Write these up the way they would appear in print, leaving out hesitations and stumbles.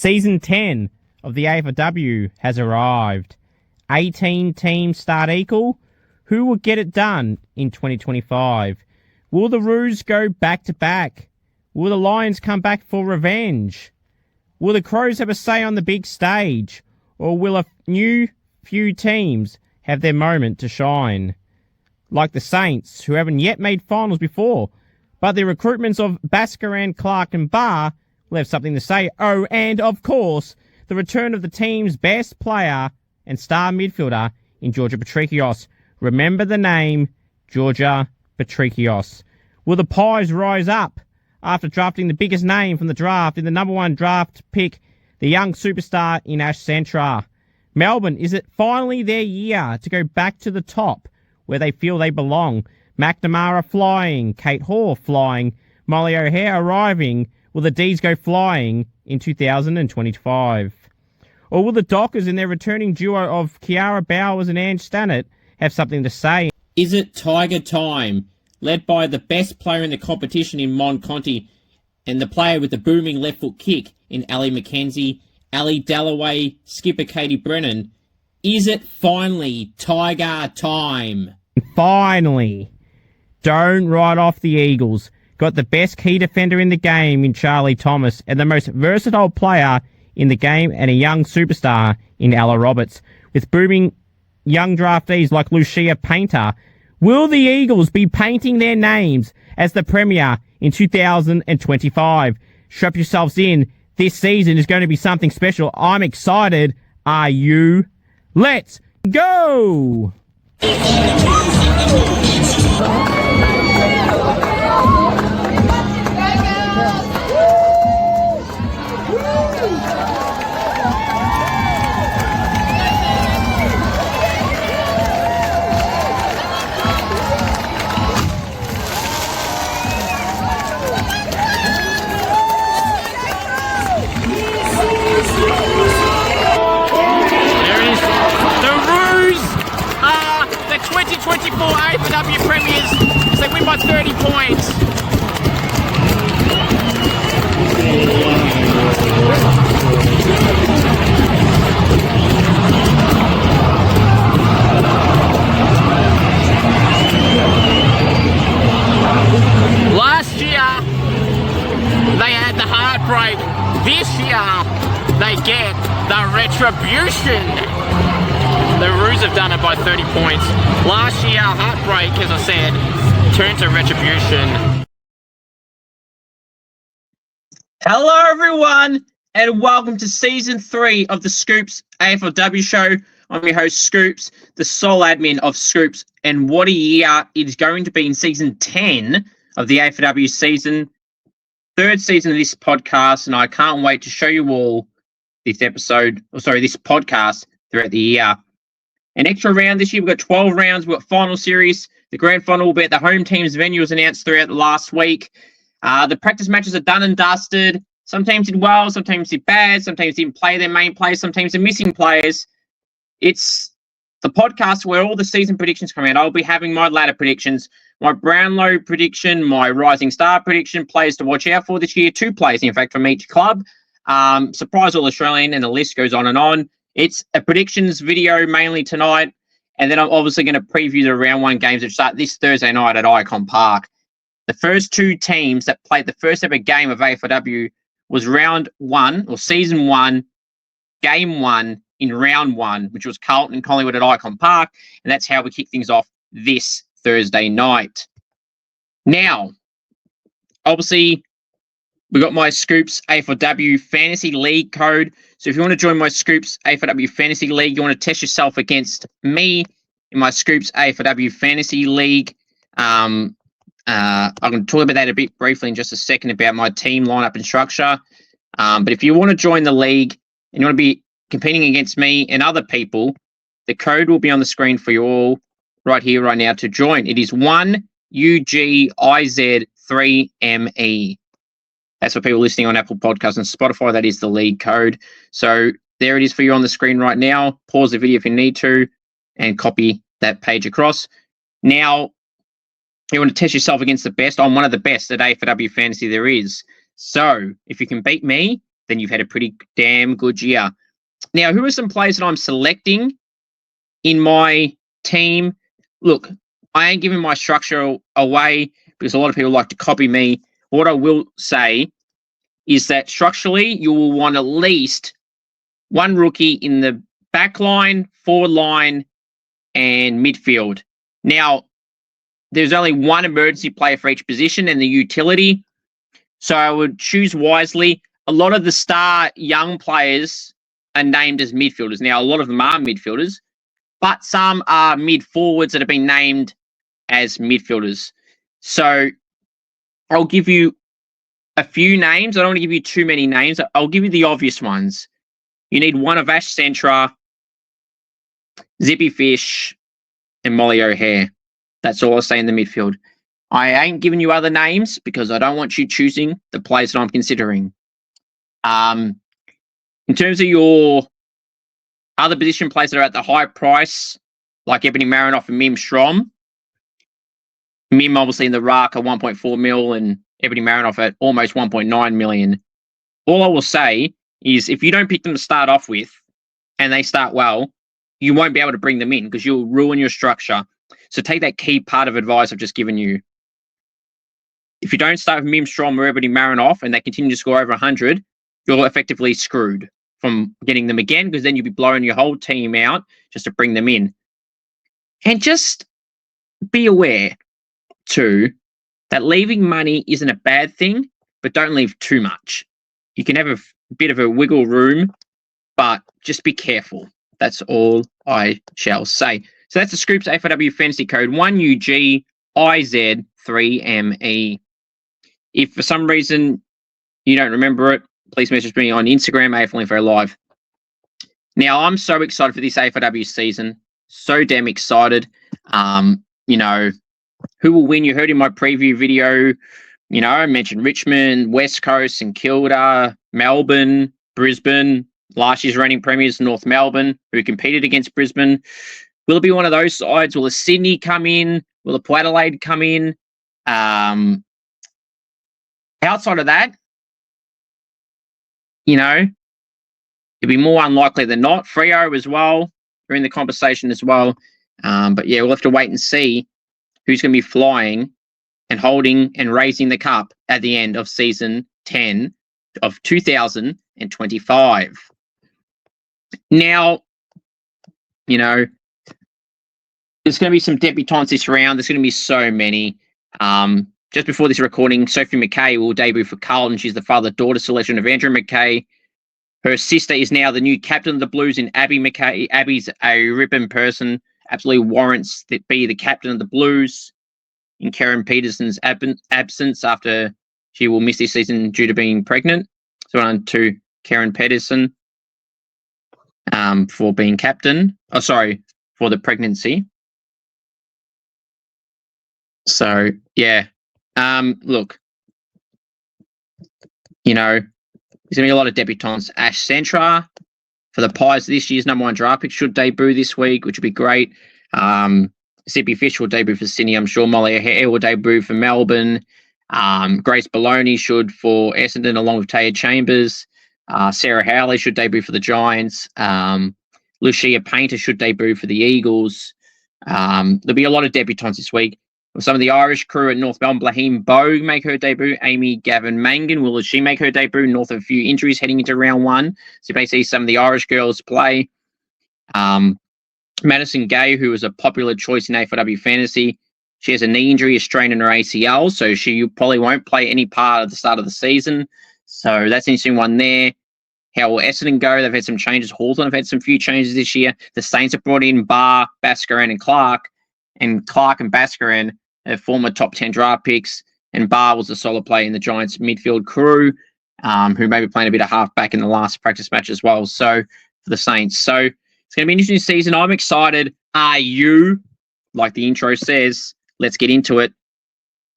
Season 10 of the AFLW has arrived. 18 teams start equal. Who will get it done in 2025? Will the Roos go back-to-back? Will the Lions come back for revenge? Will the Crows have a say on the big stage? Or will a new few teams have their moment to shine? Like the Saints, who haven't yet made finals before, but the recruitments of Baskaran, Clark and Barr will have something to say. Oh, and of course, the return of the team's best player and star midfielder in Georgia Patrikios. Remember the name, Georgia Patrikios. Will the Pies rise up after drafting the biggest name from the draft in the number one draft pick, the young superstar in Ash Centra? Melbourne, is it finally their year to go back to the top where they feel they belong? McNamara flying, Kate Hoare flying, Molly O'Hare arriving. Will the D's go flying in 2025? Or will the Dockers in their returning duo of Kiara Bowers and Ange Stannett have something to say? Is it Tiger time? Led by the best player in the competition in Mon Conti and the player with the booming left foot kick in Ali McKenzie, Ali Dalloway, skipper Katie Brennan. Is it finally Tiger time? Finally. Don't write off the Eagles. Got the best key defender in the game in Charlie Thomas and the most versatile player in the game and a young superstar in Ella Roberts. With booming young draftees like Lucia Painter, will the Eagles be painting their names as the Premier in 2025? Strap yourselves in. This season is going to be something special. I'm excited. Are you? Let's go! The 2024 AFLW Premiers as they win by 30 points. Last year, they had the heartbreak. This year, they get the retribution. The Roos have done it by 30 points. Last year, heartbreak, as I said, turned to retribution. Hello, everyone, and welcome to Season 3 of the SCOOPS AFLW Show. I'm your host, Scoops, the sole admin of SCOOPS, and what a year it is going to be in Season 10 of the AFLW season. Third season of this podcast, and I can't wait to show you all this podcast throughout the year. An extra round this year. We've got 12 rounds. We've got final series. The grand final will be at the home team's venue as announced throughout the last week. The practice matches are done and dusted. Some teams did well. Some teams did bad. Some teams didn't play their main players. Some teams are missing players. It's the podcast where all the season predictions come out. I'll be having my ladder predictions, my Brownlow prediction, my Rising Star prediction, players to watch out for this year. 2 players, in fact, from each club. Surprise All Australian, and the list goes on and on. It's a predictions video mainly tonight, and then I'm obviously going to preview the round 1 games that start this Thursday night at Icon Park. The first 2 teams that played the first ever game of AFLW was round 1, or season 1, game 1 in round 1, which was Carlton and Collingwood at Icon Park, and that's how we kick things off this Thursday night. Now, obviously, we got my SCOOPS AFLW Fantasy League code. So if you want to join my SCOOPS AFLW Fantasy League, you want to test yourself against me in my SCOOPS AFLW Fantasy League. I'm going to talk about that a bit briefly in just a second about my team lineup and structure. But if you want to join the league and you want to be competing against me and other people, the code will be on the screen for you all right here, right now to join. It is 1UGIZ3ME. That's for people listening on Apple Podcasts and Spotify. That is the league code. So there it is for you on the screen right now. Pause the video if you need to and copy that page across. Now, you want to test yourself against the best. I'm one of the best at AFLW Fantasy there is. So if you can beat me, then you've had a pretty damn good year. Now, who are some players that I'm selecting in my team? Look, I ain't giving my structure away because a lot of people like to copy me. What I will say is that structurally, you will want at least one rookie in the back line, forward line, and midfield. Now, there's only one emergency player for each position and the utility. So I would choose wisely. A lot of the star young players are named as midfielders. Now, a lot of them are midfielders, but some are mid-forwards that have been named as midfielders. So I'll give you a few names. I don't want to give you too many names. I'll give you the obvious ones. You need one of Ash Centra, Zippy Fish, and Molly O'Hare. That's all I'll say in the midfield. I ain't giving you other names because I don't want you choosing the players that I'm considering. In terms of your other position players that are at the high price, like Ebony Marinoff and Mim Strom, Mim obviously in the ruck at 1.4 mil and Ebony Marinoff at almost 1.9 million. All I will say is if you don't pick them to start off with and they start well, you won't be able to bring them in because you'll ruin your structure. So take that key part of advice I've just given you. If you don't start with Mim Strom or Ebony Marinoff and they continue to score over 100, you're effectively screwed from getting them again because then you'll be blowing your whole team out just to bring them in. And just be aware, too, that leaving money isn't a bad thing, but don't leave too much. You can have a bit of a wiggle room, but just be careful. That's all I shall say. So that's the Scoops AFLW Fantasy Code 1UGIZ3ME. If for some reason you don't remember it, please message me on Instagram, AFLW Live. Now, I'm so excited for this AFLW season. So damn excited. You know, who will win? You heard in my preview video, you know, I mentioned Richmond, West Coast, St Kilda, Melbourne, Brisbane, last year's reigning premiers, North Melbourne, who competed against Brisbane. Will it be one of those sides? Will the Sydney come in? Will the Port Adelaide come in? Outside of that, you know, it'd be more unlikely than not. Freo as well are in the conversation as well. But yeah, we'll have to wait and see who's going to be flying and holding and raising the cup at the end of season 10 of 2025. Now, you know, there's going to be some debutantes this round. There's going to be so many. Just before this recording, Sophie McKay will debut for Carlton. She's the father-daughter selection of Andrew McKay. Her sister is now the new captain of the Blues in Abby McKay. Abby's a ribbon person, absolutely warrants to be the captain of the Blues in Karen Peterson's absence after she will miss this season due to being pregnant. So on to Karen Peterson for being captain. Oh, sorry, for the pregnancy. So, yeah. Look, you know, there's going to be a lot of debutants. Ash Centra for the Pies this year's number one draft pick should debut this week, which would be great. Zippy Fish will debut for Sydney, I'm sure. Molly O'Hare will debut for Melbourne. Grace Baloney should for Essendon, along with Taya Chambers. Sarah Howley should debut for the Giants. Lucia Painter should debut for the Eagles. There'll be a lot of debutants this week. Some of the Irish crew at North Melbourne, Blaheem Bogue make her debut. Amy Gavin Mangan, will she make her debut? North of a few injuries heading into round one. So you may see some of the Irish girls play. Madison Gay, who was a popular choice in AFLW Fantasy, she has a knee injury, a strain in her ACL, so she probably won't play any part at the start of the season. So that's an interesting one there. How will Essendon go? They've had some changes. Hawthorn have had some few changes this year. The Saints have brought in Barr, Baskaran, and Clark. And Clark and Baskaran are former top 10 draft picks. And Barr was a solid player in the Giants midfield crew, who may be playing a bit of halfback in the last practice match as well. So for the Saints. So it's going to be an interesting season. I'm excited. Are you? Like the intro says, let's get into it.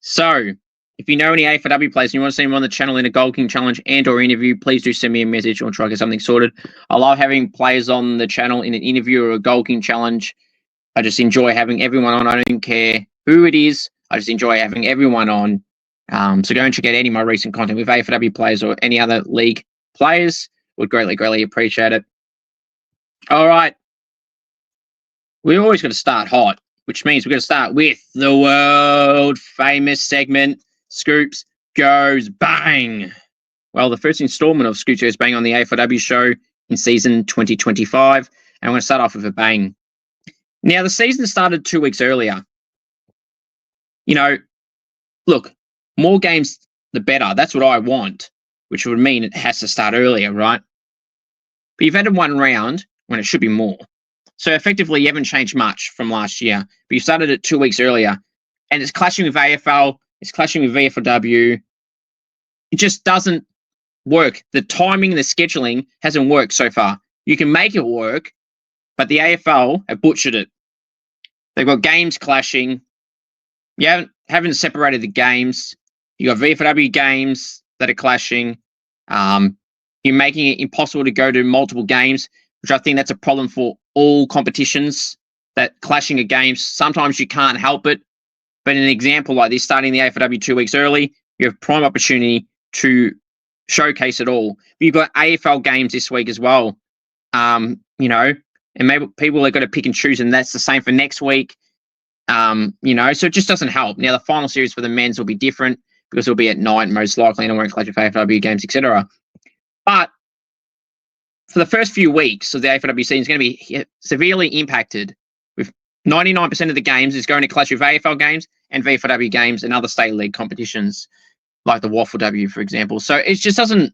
So if you know any AFLW players and you want to see them on the channel in a Gold King Challenge and or interview, please do send me a message or try to get something sorted. I love having players on the channel in an interview or a Gold King Challenge. I just enjoy having everyone on. I don't care who it is. I just enjoy having everyone on. So go and check out any of my recent content with AFLW players or any other league players. Would greatly appreciate it. All right. We always got to start hot, which means we're going to start with the world famous segment, Scoops Goes Bang. Well, the first installment of Scoops Goes Bang on the AFLW show in season 2025. And I'm going to start off with a bang. Now, the season started 2 weeks earlier. You know, look, more games, the better. That's what I want, which would mean it has to start earlier, right? But you've added one round when it should be more. So effectively, you haven't changed much from last year, but you started it 2 weeks earlier. And it's clashing with AFL, it's clashing with VFLW. It just doesn't work. The timing, the scheduling hasn't worked so far. You can make it work, but the AFL have butchered it. They've got games clashing. You haven't separated the games. You got VFLW games that are clashing. You're making it impossible to go to multiple games, which I think that's a problem for all competitions, that clashing of games. Sometimes you can't help it. But in an example like this, starting the AFLW 2 weeks early, you have prime opportunity to showcase it all. You've got AFL games this week as well. You know, and maybe people are going to pick and choose, and that's the same for next week. You know, so it just doesn't help. Now, the final series for the men's will be different because it'll be at night most likely, and it won't clash with AFLW games, etc. But for the first few weeks of the AFLW season, is going to be severely impacted with 99% of the games is going to clash with AFL games and VFLW games and other state league competitions like the WAFLW, for example. So it just doesn't,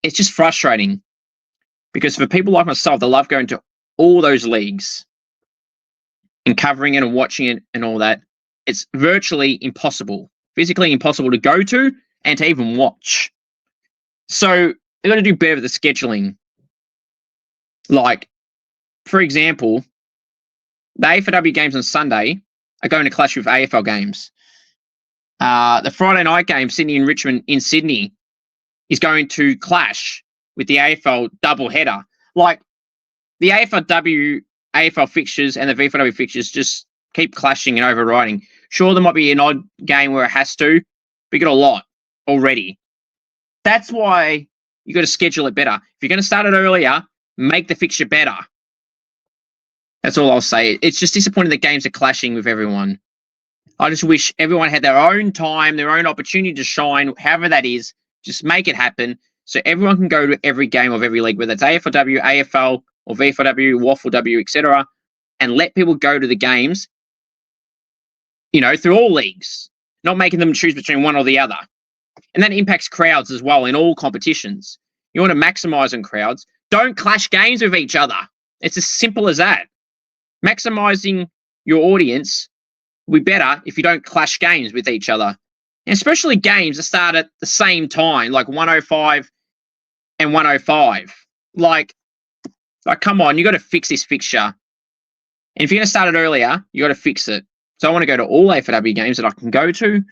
it's just frustrating because for people like myself that love going to all those leagues and covering it and watching it and all that, it's virtually impossible, physically impossible to go to and to even watch. So they've got to do better with the scheduling. Like, for example, the AFLW games on Sunday are going to clash with AFL games. The Friday night game, Sydney and Richmond in Sydney, is going to clash with the AFL doubleheader. Like, the AFL fixtures and the VFLW fixtures just keep clashing and overriding. Sure, there might be an odd game where it has to, but you got a lot already. That's why you got to schedule it better. If you're going to start it earlier, make the fixture better. That's all I'll say. It's just disappointing that games are clashing with everyone. I just wish everyone had their own time, their own opportunity to shine, however that is. Just make it happen so everyone can go to every game of every league, whether it's AFLW, AFL, or VFLW, WAFLW, etc., and let people go to the games, you know, through all leagues, not making them choose between one or the other. And that impacts crowds as well in all competitions. You want to maximize on crowds. Don't clash games with each other. It's as simple as that. Maximizing your audience will be better if you don't clash games with each other. And especially games that start at the same time, like 105 and 105. Like come on, you got to fix this fixture. And if you're going to start it earlier, you got to fix it. So I want to go to all AFLW games that I can go to,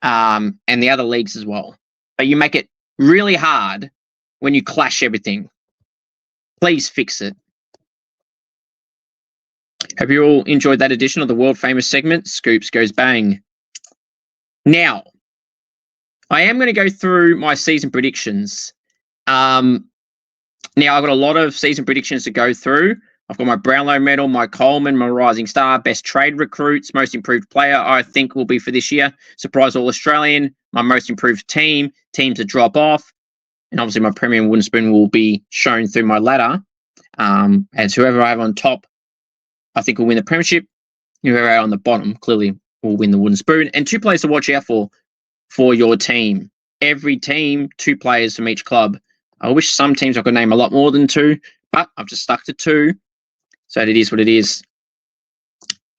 and the other leagues as well. But you make it really hard when you clash everything. Please fix it. Have you all enjoyed that edition of the world famous segment, Scoops Goes Bang? Now, I am going to go through my season predictions. Now, I've got a lot of season predictions to go through. I've got my Brownlow medal, my Coleman, my Rising Star, best trade recruits, most improved player, I think will be for this year. Surprise All-Australian, my most improved team, teams to drop off. And obviously my premium wooden spoon will be shown through my ladder. As whoever I have on top, I think will win the premiership. Whoever I have on the bottom clearly will win the wooden spoon. And 2 players to watch out for your team. Every team, 2 players from each club. I wish some teams I could name a lot more than 2, but I've just stuck to 2. So it is what it is.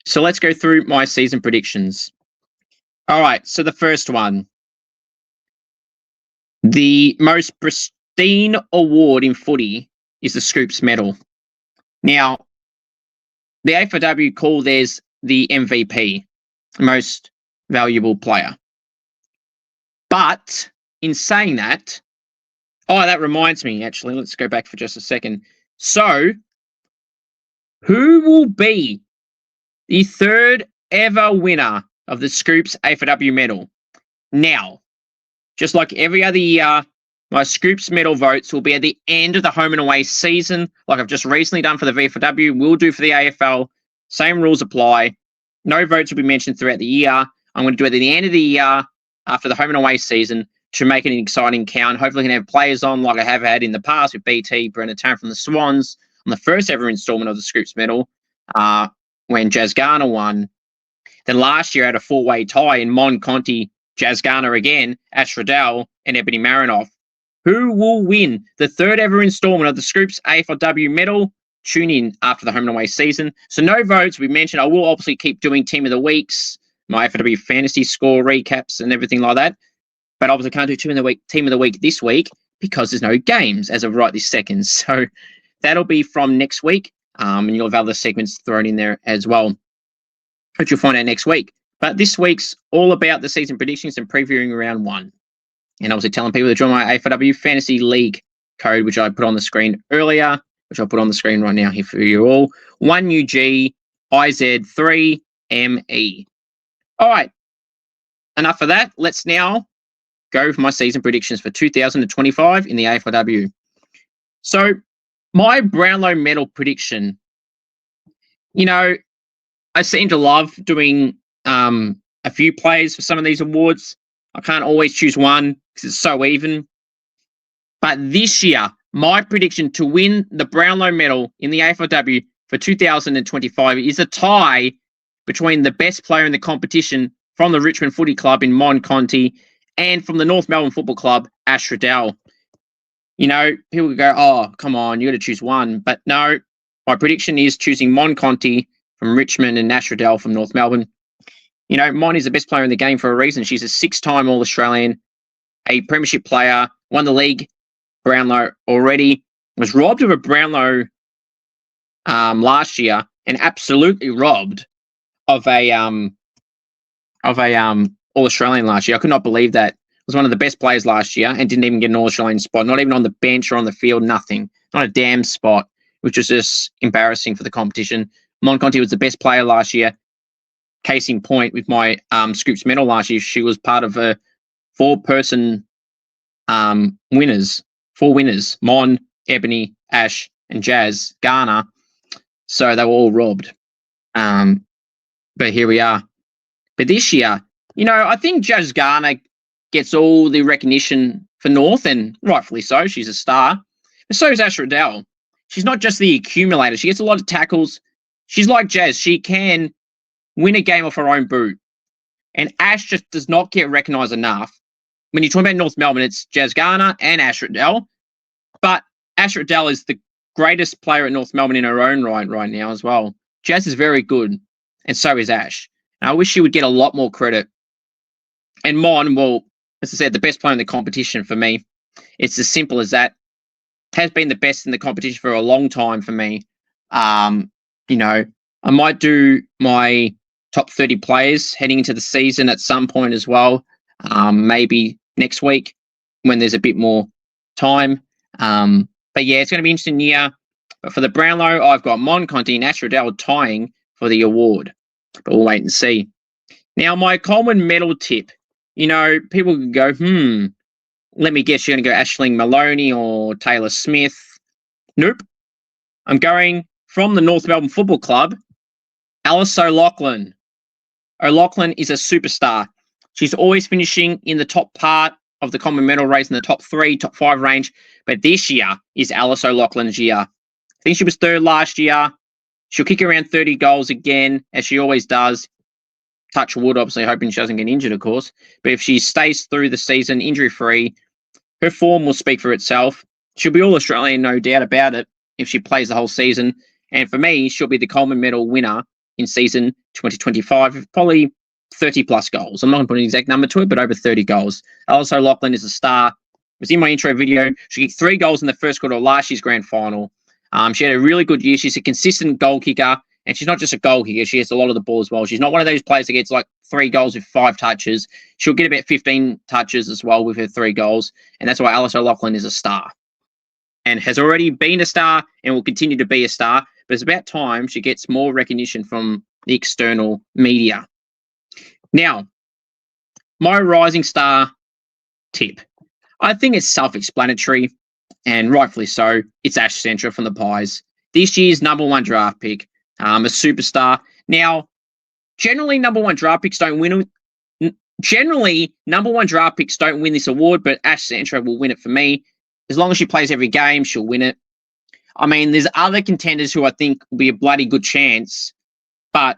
So let's go through my season predictions. All right, so the first one. The most pristine award in footy is the Scoops medal. Now, the AFLW call theirs the MVP, most valuable player. But in saying that, that reminds me, actually, let's go back for just a second. So, who will be the 3rd ever winner of the Scoops AFLW medal? Now, just like every other year, My Scoops medal votes will be at the end of the home and away season, like I've just recently done for the VFLW, will do for the AFL. Same rules apply. No votes will be mentioned throughout the year. I'm going to do it at the end of the year after the home and away season to make it an exciting count. Hopefully, I can have players on like I have had in the past with BT, Brendan Tarrant from the Swans on the first ever installment of the Scoops medal when Jazz Garner won. Then last year, I had a four-way tie in Mon Conti, Jazz Garner again, Ash Riddell, and Ebony Marinoff. Who will win the third ever installment of the Scoops AFLW medal? Tune in after the home and away season. So no votes. We mentioned I will obviously keep doing Team of the Weeks, my AFLW fantasy score recaps and everything like that. But obviously can't do Team of the Week this week because there's no games as of right this second. So that'll be from next week. And you'll have other segments thrown in there as well, which you'll find out next week. But this week's all about the season predictions and previewing round one. And obviously telling people to join my AFLW Fantasy League code, which I put on the screen earlier, which I'll put on the screen right now here for you all. 1UGIZ3ME. All right. Enough of that. Let's now go for my season predictions for 2025 in the AFLW. So my Brownlow medal prediction, I seem to love doing a few plays for some of these awards. I can't always choose one because it's so even. But this year, my prediction to win the Brownlow medal in the AFLW for 2025 is a tie between the best player in the competition from the Richmond Footy Club in Mon Conti and from the North Melbourne Football Club, Ash Riddell. People could go, oh, come on, you got to choose one. But no, my prediction is choosing Mon Conti from Richmond and Ash Riddell from North Melbourne. Mon is the best player in the game for a reason. She's a 6-time All-Australian, a premiership player, won the league, Brownlow already, was robbed of a Brownlow last year and absolutely robbed of a All-Australian last year. I could not believe that. Was one of the best players last year and didn't even get an All-Australian spot, not even on the bench or on the field, nothing. Not a damn spot, which was just embarrassing for the competition. Mon Conti was the best player last year. Case in point with my Scoops medal last year, she was part of a four-person winners, Mon, Ebony, Ash, and Jazz Garner. So they were all robbed. But here we are. But this year, I think Jazz Garner gets all the recognition for North, and rightfully so. She's a star. And so is Ash Riddell. She's not just the accumulator. She gets a lot of tackles. She's like Jazz. She can win a game off her own boot. And Ash just does not get recognised enough. When you talk about North Melbourne, it's Jazz Garner and Ash Riddell. But Ash Riddell is the greatest player at North Melbourne in her own right now as well. Jazz is very good, and so is Ash. And I wish she would get a lot more credit. And Mon, well, as I said, the best player in the competition for me. It's as simple as that. Has been the best in the competition for a long time for me. I might do my top 30 players heading into the season at some point as well. Maybe next week when there's a bit more time. But yeah, it's going to be an interesting year. But for the Brownlow, I've got Mon Conti and Ash Riddell tying for the award. But we'll wait and see. Now, my Coleman medal tip. People can go, let me guess you're going to go Aisling Maloney or Taylor Smith. Nope. I'm going from the North Melbourne Football Club, Alice O'Loughlin. O'Loughlin is a superstar. She's always finishing in the top part of the Coleman medal race in the top 3, top 5 range. But this year is Alice O'Loughlin's year. I think she was third last year. She'll kick around 30 goals again, as she always does. Touch wood, obviously, hoping she doesn't get injured, of course. But if she stays through the season injury-free, her form will speak for itself. She'll be All-Australian, no doubt about it, if she plays the whole season. And for me, she'll be the Coleman medal winner in season 2025 with probably 30-plus goals. I'm not going to put an exact number to it, but over 30 goals. Alice O'Loughlin is a star. Was in my intro video. She kicked 3 goals in the first quarter of last year's grand final. She had a really good year. She's a consistent goal kicker. And she's not just a goal kicker. She gets a lot of the ball as well. She's not one of those players that gets like 3 goals with 5 touches. She'll get about 15 touches as well with her 3 goals. And that's why Alice O'Loughlin is a star. And has already been a star and will continue to be a star. But it's about time she gets more recognition from the external media. Now, my rising star tip. I think it's self-explanatory, and rightfully so. It's Ash Centra from the Pies. This year's #1 draft pick, a superstar. Now, generally, #1 draft picks don't win. Generally, #1 draft picks don't win this award, but Ash Centra will win it for me. As long as she plays every game, she'll win it. I mean, there's other contenders who I think will be a bloody good chance, but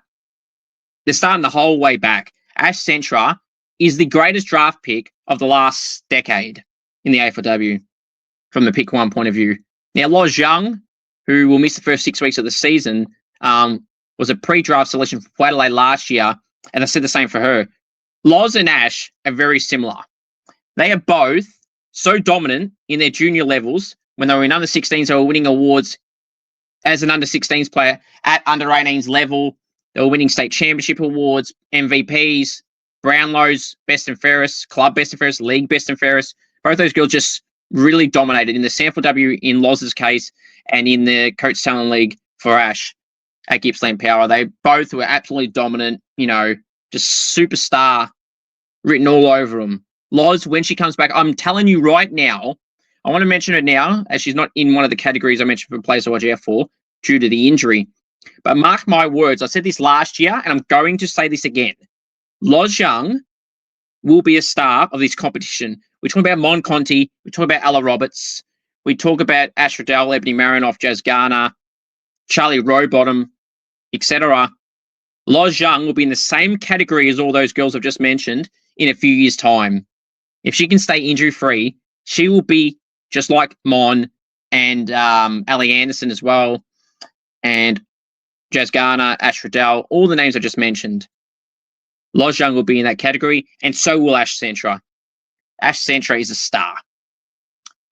they're starting the whole way back. Ash Centra is the greatest draft pick of the last decade in the AFLW from the pick one point of view. Now, Loz Young, who will miss the first 6 weeks of the season, was a pre-draft selection for Adelaide last year, and I said the same for her. Loz and Ash are very similar. They are both so dominant in their junior levels. When they were in under 16s, they were winning awards as an under 16s player at under 18s level. They were winning state championship awards, MVPs, Brownlow's best and fairest, club best and fairest, league best and fairest. Both those girls just really dominated in the SANFLW in Loz's case and in the Coach Talent League for Ash at Gippsland Power. They both were absolutely dominant, just superstar written all over them. Loz, when she comes back, I'm telling you right now, I want to mention her now, as she's not in one of the categories I mentioned for players to watch out for due to the injury. But mark my words, I said this last year, and I'm going to say this again. Loz Young will be a star of this competition. We talk about Mon Conti, we talk about Ella Roberts, we talk about Ash Riddell, Ebony Marinoff, Jazz Garner, Charlie Rowbottom, etc. Loz Young will be in the same category as all those girls I've just mentioned in a few years' time. If she can stay injury-free, she will be just like Mon and Ali Anderson as well, and Jazz Garner, Ash Riddell, all the names I just mentioned. Loz Young will be in that category, and so will Ash Centra. Ash Centra is a star.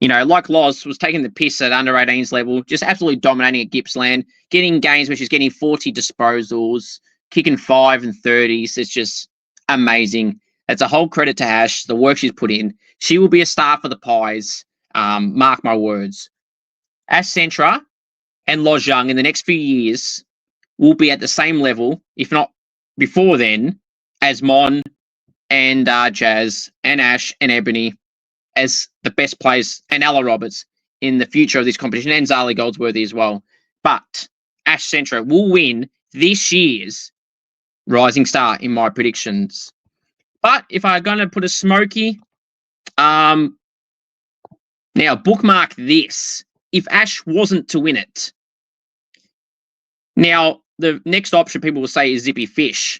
Like Loz was taking the piss at under 18s level, just absolutely dominating at Gippsland, getting games where she's getting 40 disposals, kicking 5 and 30s. It's just amazing. It's a whole credit to Ash, the work she's put in. She will be a star for the Pies. Mark my words. Ash Centra and Loz Young in the next few years will be at the same level, if not before then, as Mon and Jazz and Ash and Ebony as the best players, and Ella Roberts in the future of this competition, and Zali Goldsworthy as well. But Ash Centra will win this year's Rising Star in my predictions. But if I'm going to put a smoky, now bookmark this. If Ash wasn't to win it, now the next option people will say is Zippy Fish.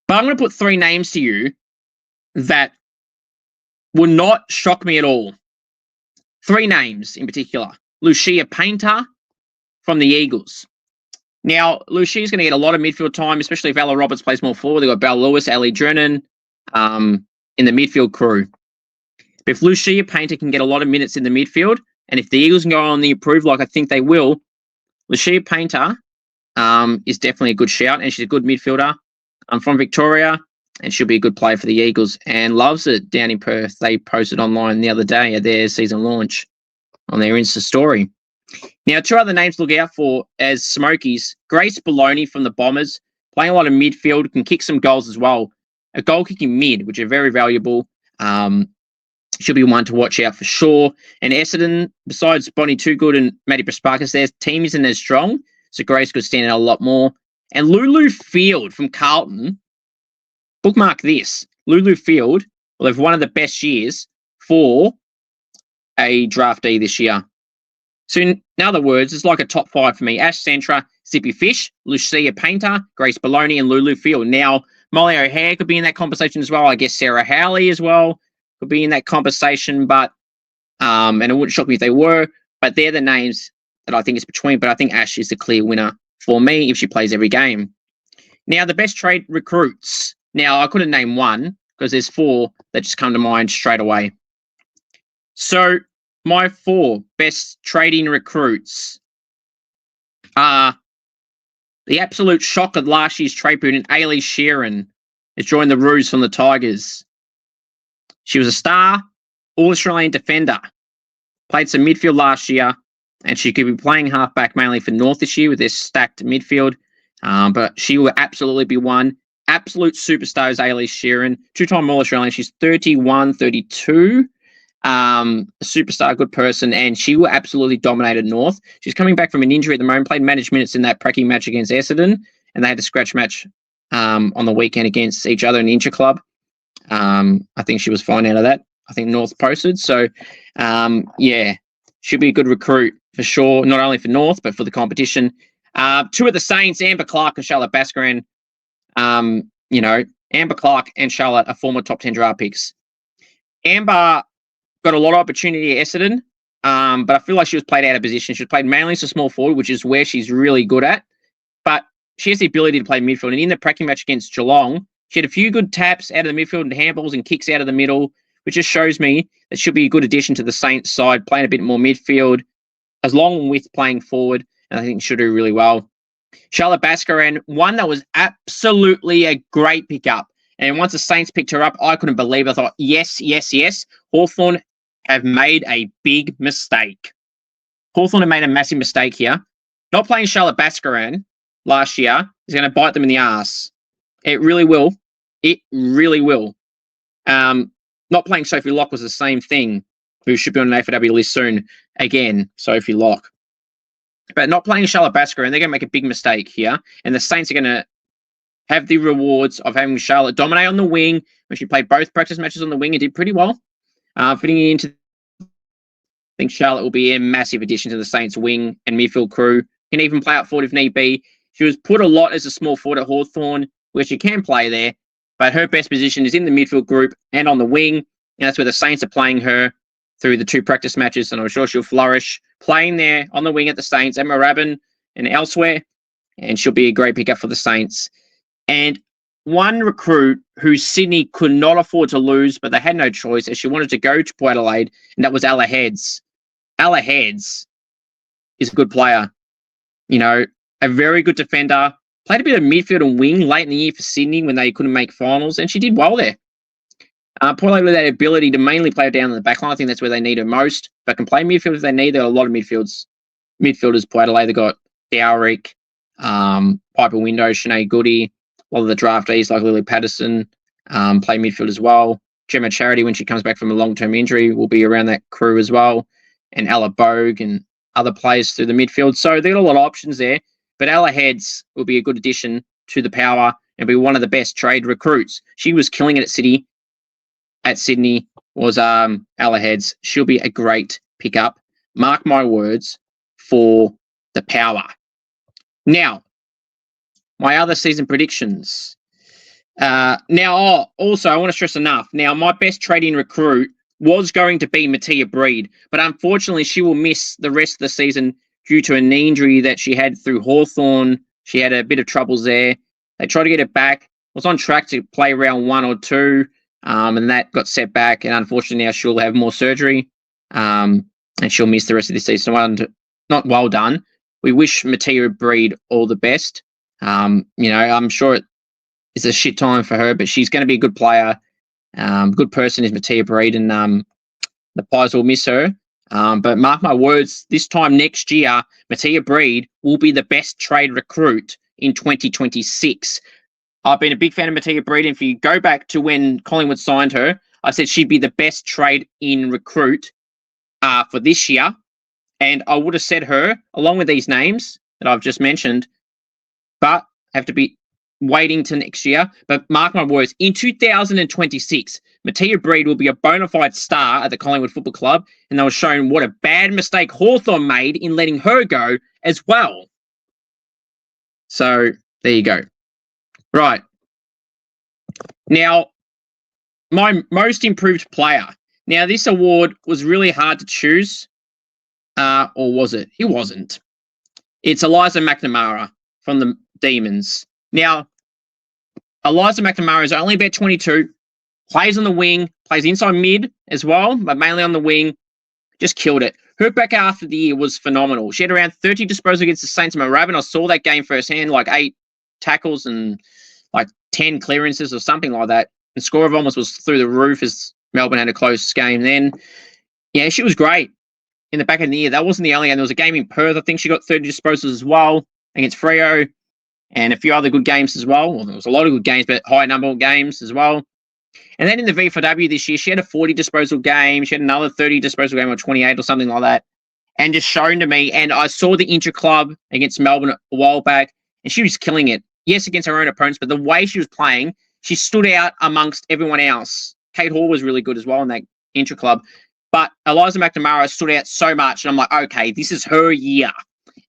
But I'm going to put 3 names to you that will not shock me at all. 3 names in particular. Lucia Painter from the Eagles. Now, Lucia's going to get a lot of midfield time, especially if Ella Roberts plays more forward. They've got Belle Lewis, Ali Drennan in the midfield crew. But if Lucia Painter can get a lot of minutes in the midfield, and if the Eagles can go on the improve like I think they will, Lucia Painter is definitely a good shout, and she's a good midfielder. I'm from Victoria, and she'll be a good player for the Eagles, and loves it down in Perth. They posted online the other day at their season launch on their Insta story. Now, 2 other names to look out for as Smokies. Grace Bologna from the Bombers, playing a lot of midfield, can kick some goals as well. A goal-kicking mid, which are very valuable. She'll be one to watch out for sure. And Essendon, besides Bonnie Toogood and Maddie Prasparkas, their team isn't as strong, so Grace could stand out a lot more. And Lulu Field from Carlton, bookmark this. Lulu Field will have one of the best years for a draftee this year. So in other words, it's like a top 5 for me. Ash Centra, Zippy Fish, Lucia Painter, Grace Bologna, and Lulu Field. Now, Molly O'Hare could be in that conversation as well. I guess Sarah Howley as well could be in that conversation, but and it wouldn't shock me if they were, but they're the names that I think it's between, but I think Ash is the clear winner for me if she plays every game. Now, the best trade recruits. Now, I couldn't name one because there's 4 that just come to mind straight away. So, my 4 best trading recruits are the absolute shock of last year's trade period, Ailey Sheeran has joined the Roos from the Tigers. She was a star, All-Australian defender, played some midfield last year, and she could be playing halfback mainly for North this year with their stacked midfield, but she will absolutely be one. absolute superstar is Ailey Sheeran, two-time All-Australian. She's 31, 32. A superstar, good person, and she will absolutely dominate at North. She's coming back from an injury at the moment, played managed minutes in that Pracky match against Essendon, and they had a scratch match on the weekend against each other in the intra-club. I think she was fine out of that. I think North posted. So, yeah, should be a good recruit for sure, not only for North, but for the competition. Two of the Saints, Amber Clark and Charlotte Baskaran. Amber Clark and Charlotte are former top 10 draft picks. Amber got a lot of opportunity at Essendon, but I feel like she was played out of position. She was played mainly as a small forward, which is where she's really good at. But she has the ability to play midfield. And in the Pracky match against Geelong, she had a few good taps out of the midfield and handballs and kicks out of the middle, which just shows me that she'll be a good addition to the Saints side, playing a bit more midfield, as long with playing forward. And I think she'll do really well. Charlotte Baskaran, one that was absolutely a great pickup. And once the Saints picked her up, I couldn't believe it. I thought, yes. Hawthorn have made a big mistake. Hawthorn have made a massive mistake here. Not playing Charlotte Baskaran last year is going to bite them in the ass. It really will. It really will. Not playing Sophie Locke was the same thing, who should be on an AFLW list soon. Again, Sophie Locke. But not playing Charlotte Baskaran, they're going to make a big mistake here. And the Saints are going to have the rewards of having Charlotte dominate on the wing, when she played both practice matches on the wing and did pretty well. Fitting into, I think Charlotte will be a massive addition to the Saints wing and midfield crew. Can even play out forward if need be. She was put a lot as a small forward at Hawthorn, where she can play there, but her best position is in the midfield group and on the wing, and that's where the Saints are playing her through the two practice matches, and I'm sure she'll flourish playing there on the wing at the Saints, at Moorabbin and elsewhere, and she'll be a great pickup for the Saints. And one recruit who Sydney could not afford to lose, but they had no choice, as she wanted to go to Port Adelaide, and that was Ella Heads. Ella Heads is a good player. A very good defender. Played a bit of midfield and wing late in the year for Sydney when they couldn't make finals, and she did well there. Port Adelaide with that ability to mainly play down in the back line. I think that's where they need her most, but can play midfield if they need. There are a lot of midfielders. Port Adelaide, they've got Dowrick, Piper Window, Sinead Goody, a lot of the draftees like Lily Patterson play midfield as well. Gemma Charity, when she comes back from a long-term injury, will be around that crew as well. And Ella Bogue and other players through the midfield. So they've got a lot of options there. But Ella Heads will be a good addition to the power and be one of the best trade recruits. She was killing it at Sydney, was Ella Heads. She'll be a great pickup. Mark my words for the power. Now, my other season predictions. Also, I want to stress enough. Now, my best trade-in recruit was going to be Mattia Breed, but unfortunately, she will miss the rest of the season due to a knee injury that she had through Hawthorn. She had a bit of troubles there. They tried to get it back. Was on track to play round 1 or 2, and that got set back. And unfortunately, now she'll have more surgery, and she'll miss the rest of the season. Not well done. We wish Mattia Breed all the best. I'm sure it's a shit time for her, but she's going to be a good player. Good person is Mattia Breed, and the Pies will miss her. But mark my words, this time next year, Mattia Breed will be the best trade recruit in 2026. I've been a big fan of Mattia Breed, and if you go back to when Collingwood signed her, I said she'd be the best trade-in recruit for this year. And I would have said her, along with these names that I've just mentioned, but have to be waiting to next year. But mark my words, in 2026, Mattia Breed will be a bona fide star at the Collingwood Football Club, and they were shown what a bad mistake Hawthorn made in letting her go as well. So, there you go. Right. Now, my most improved player. Now, this award was really hard to choose. Or was it? It wasn't. It's Eliza McNamara from the Demons. Now, Eliza McNamara is only about 22, plays on the wing, plays inside mid as well, but mainly on the wing. Just killed it. Her back after the year was phenomenal. She had around 30 disposals against the Saints and Moorabbin. I saw that game firsthand, like 8 tackles and like 10 clearances or something like that. And score of almost was through the roof as Melbourne had a close game then. Yeah, she was great in the back end of the year. That wasn't the only game. There was a game in Perth. I think she got 30 disposals as well against Freo. and a few other good games as well. Well, there was a lot of good games, but high number of games as well. And then in the VFLW this year, she had a 40 disposal game. She had another 30 disposal game or 28 or something like that. And just shown to me, and I saw the intra-club against Melbourne a while back, and she was killing it. Yes, against her own opponents, but the way she was playing, she stood out amongst everyone else. Kate Hall was really good as well in that intra-club. But Eliza McNamara stood out so much, and I'm like, okay, this is her year.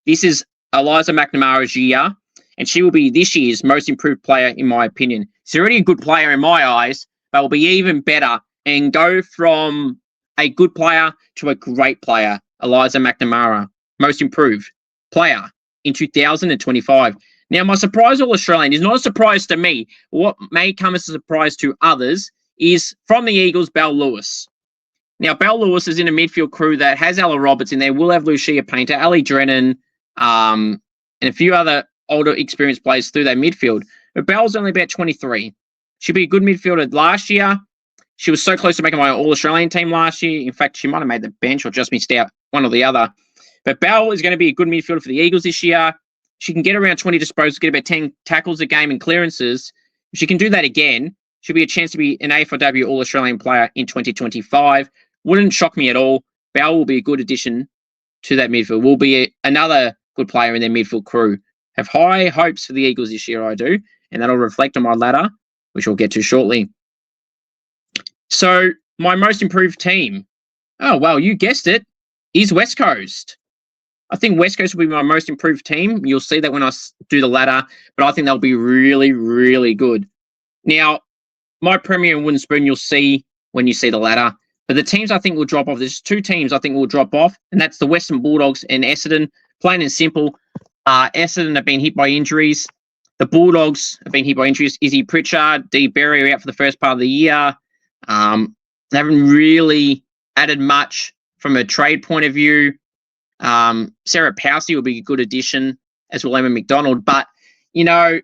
This is Eliza McNamara's year, and she will be this year's most improved player, in my opinion. She's already a good player in my eyes, but will be even better and go from a good player to a great player. Eliza McNamara, most improved player in 2025. Now, my surprise All-Australian is not a surprise to me. What may come as a surprise to others is from the Eagles, Belle Lewis. Now, Belle Lewis is in a midfield crew that has Ella Roberts in there. We'll have Lucia Painter, Ali Drennan, and a few other older experienced players through that midfield. But Belle's only about 23. She'll be a good midfielder last year. She was so close to making my All-Australian team last year. In fact, she might have made the bench or just missed out, one or the other. But Belle is going to be a good midfielder for the Eagles this year. She can get around 20 disposals, get about 10 tackles a game and clearances. If she can do that again, she'll be a chance to be an AFLW All-Australian player in 2025. Wouldn't shock me at all. Belle will be a good addition to that midfield. Will be another good player in their midfield crew. Have high hopes for the Eagles this year, I do. And that'll reflect on my ladder, which we'll get to shortly. So, my most improved team, oh, well, you guessed it, is West Coast. I think West Coast will be my most improved team. You'll see that when I do the ladder, but I think they'll be really, really good. Now, my Premier and Wooden Spoon, you'll see when you see the ladder. But the teams I think will drop off, there's two teams I think will drop off, and that's the Western Bulldogs and Essendon. Plain and simple, Essendon have been hit by injuries. The Bulldogs have been hit by injuries. Izzy Pritchard, Dee Berry are out for the first part of the year. They haven't really added much from a trade point of view. Sarah Pousey will be a good addition, as will Emma McDonald. But, you know,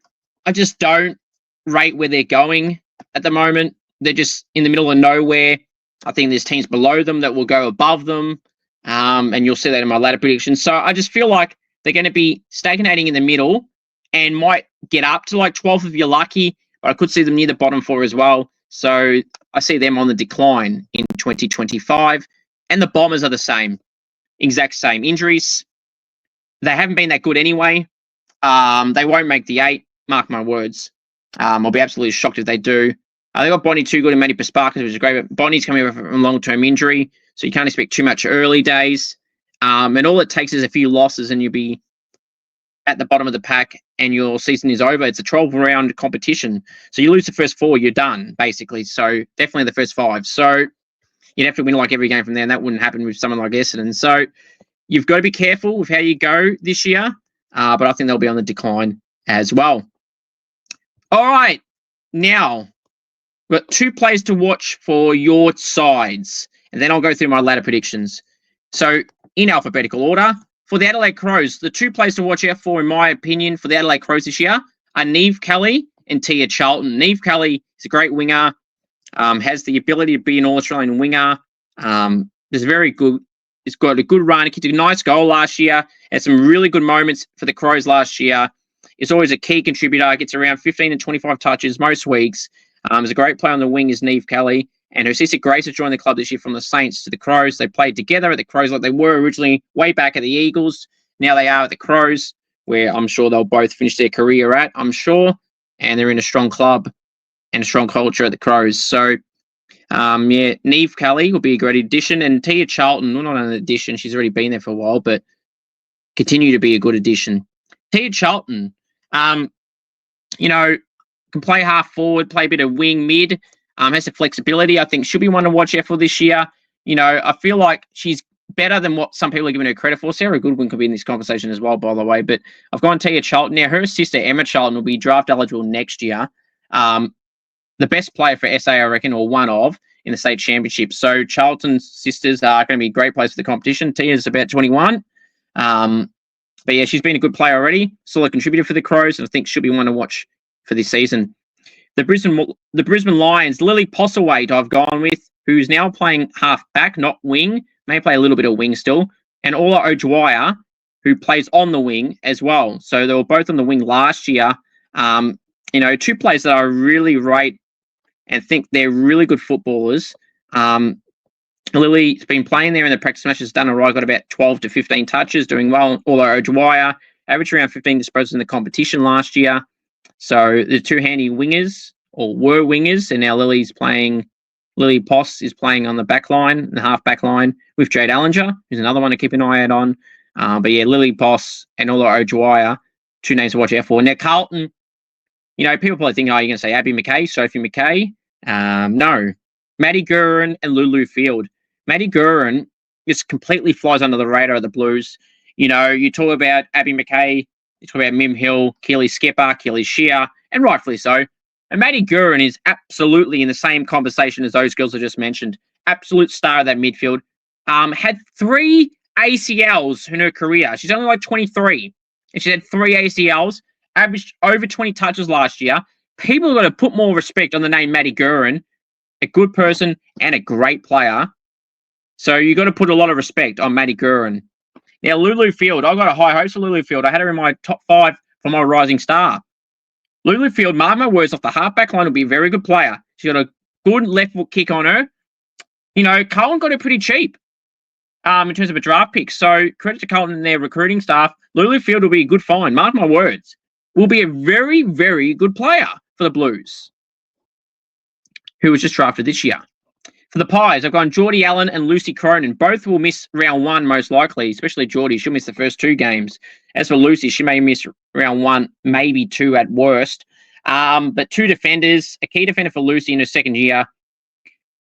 I just don't rate where they're going at the moment. They're just in the middle of nowhere. I think there's teams below them that will go above them. And you'll see that in my ladder predictions. So I just feel like they're going to be stagnating in the middle and might get up to like 12th if you're lucky. But I could see them near the bottom four as well. So I see them on the decline in 2025. And the Bombers are the same. Exact same. Injuries. They haven't been that good anyway. They won't make the 8. Mark my words. I'll be absolutely shocked if they do. They got Bonnie Too Good and Maddie Pasparkas, which is great. But Bonnie's coming over from a long-term injury, so you can't expect too much early days. And all it takes is a few losses and you'll be at the bottom of the pack and your season is over. It's a 12-round competition. So you lose the first 4, you're done, basically. So definitely the first 5. So you'd have to win like every game from there, and that wouldn't happen with someone like Essendon. So you've got to be careful with how you go this year, but I think they'll be on the decline as well. All right, now we've got 2 plays to watch for your sides, and then I'll go through my ladder predictions. So in alphabetical order, for the Adelaide Crows, the 2 plays to watch out for, in my opinion, for the Adelaide Crows this year are Neve Kelly and Tia Charlton. Neve Kelly is a great winger, has the ability to be an All-Australian winger. Is very good. He's got a good run. He kicked a nice goal last year. Had some really good moments for the Crows last year. Is always a key contributor. Gets around 15 and 25 touches most weeks. Is a great player on the wing is Neve Kelly. And her sister Grace has joined the club this year from the Saints to the Crows. They played together at the Crows like they were originally way back at the Eagles. Now they are at the Crows, where I'm sure they'll both finish their career at, I'm sure. And they're in a strong club and a strong culture at the Crows. So, Neve Kelly will be a great addition. And Tia Charlton, well, not an addition, she's already been there for a while, but continue to be a good addition. Tia Charlton, can play half forward, play a bit of wing mid, has the flexibility. I think she'll be one to watch out for this year. I feel like she's better than what some people are giving her credit for. Sarah Goodwin could be in this conversation as well, by the way. But I've gone Tia Charlton. Now, her sister, Emma Charlton, will be draft eligible next year. The best player for SA, I reckon, or one of, in the state championship. So Charlton's sisters are going to be great players for the competition. Tia's about 21. But yeah, she's been a good player already. Still a contributor for the Crows, and I think she'll be one to watch for this season. The Brisbane Lions, Lily Postlethwaite I've gone with, who's now playing half back, not wing. May play a little bit of wing still. And Ola Ojwaya, who plays on the wing as well. So they were both on the wing last year. Two players that I really rate and think they're really good footballers. Lily's been playing there in the practice matches, done all right, got about 12 to 15 touches, doing well. Although O'Dwyer averaged around 15 disposals in the competition last year. So the two handy wingers, or were wingers, and now Lily Poss is playing on the back line, the half back line, with Jade Allinger, who's another one to keep an eye out on. But yeah, Lily Poss and Ola O'Dwyer, two names to watch out for. Now, Carlton, people probably think, you're going to say Abby McKay, Sophie McKay. No. Maddie Gurin and Lulu Field. Maddie Gurin just completely flies under the radar of the Blues. You talk about Abby McKay, you talk about Mim Hill, Keely Skipper, Keely Shear, and rightfully so. And Maddie Gurin is absolutely in the same conversation as those girls I just mentioned. Absolute star of that midfield. Had 3 ACLs in her career. She's only like 23. And she had 3 ACLs, averaged over 20 touches last year. People have got to put more respect on the name Maddie Gurin, a good person and a great player. So you've got to put a lot of respect on Maddie Gurin. Now, Lulu Field, I've got a high hopes for Lulu Field. I had her in my top 5 for my rising star. Lulu Field, mark my words, off the half-back line will be a very good player. She's got a good left foot kick on her. Carlton got her pretty cheap in terms of a draft pick. So credit to Carlton and their recruiting staff. Lulu Field will be a good find. Mark my words. Will be a very, very good player for the Blues, who was just drafted this year. For the Pies, I've gone Geordie Allen and Lucy Cronin. Both will miss round 1 most likely, especially Geordie. She'll miss the first 2 games. As for Lucy, she may miss round 1, maybe 2 at worst. But 2 defenders, a key defender for Lucy in her second year.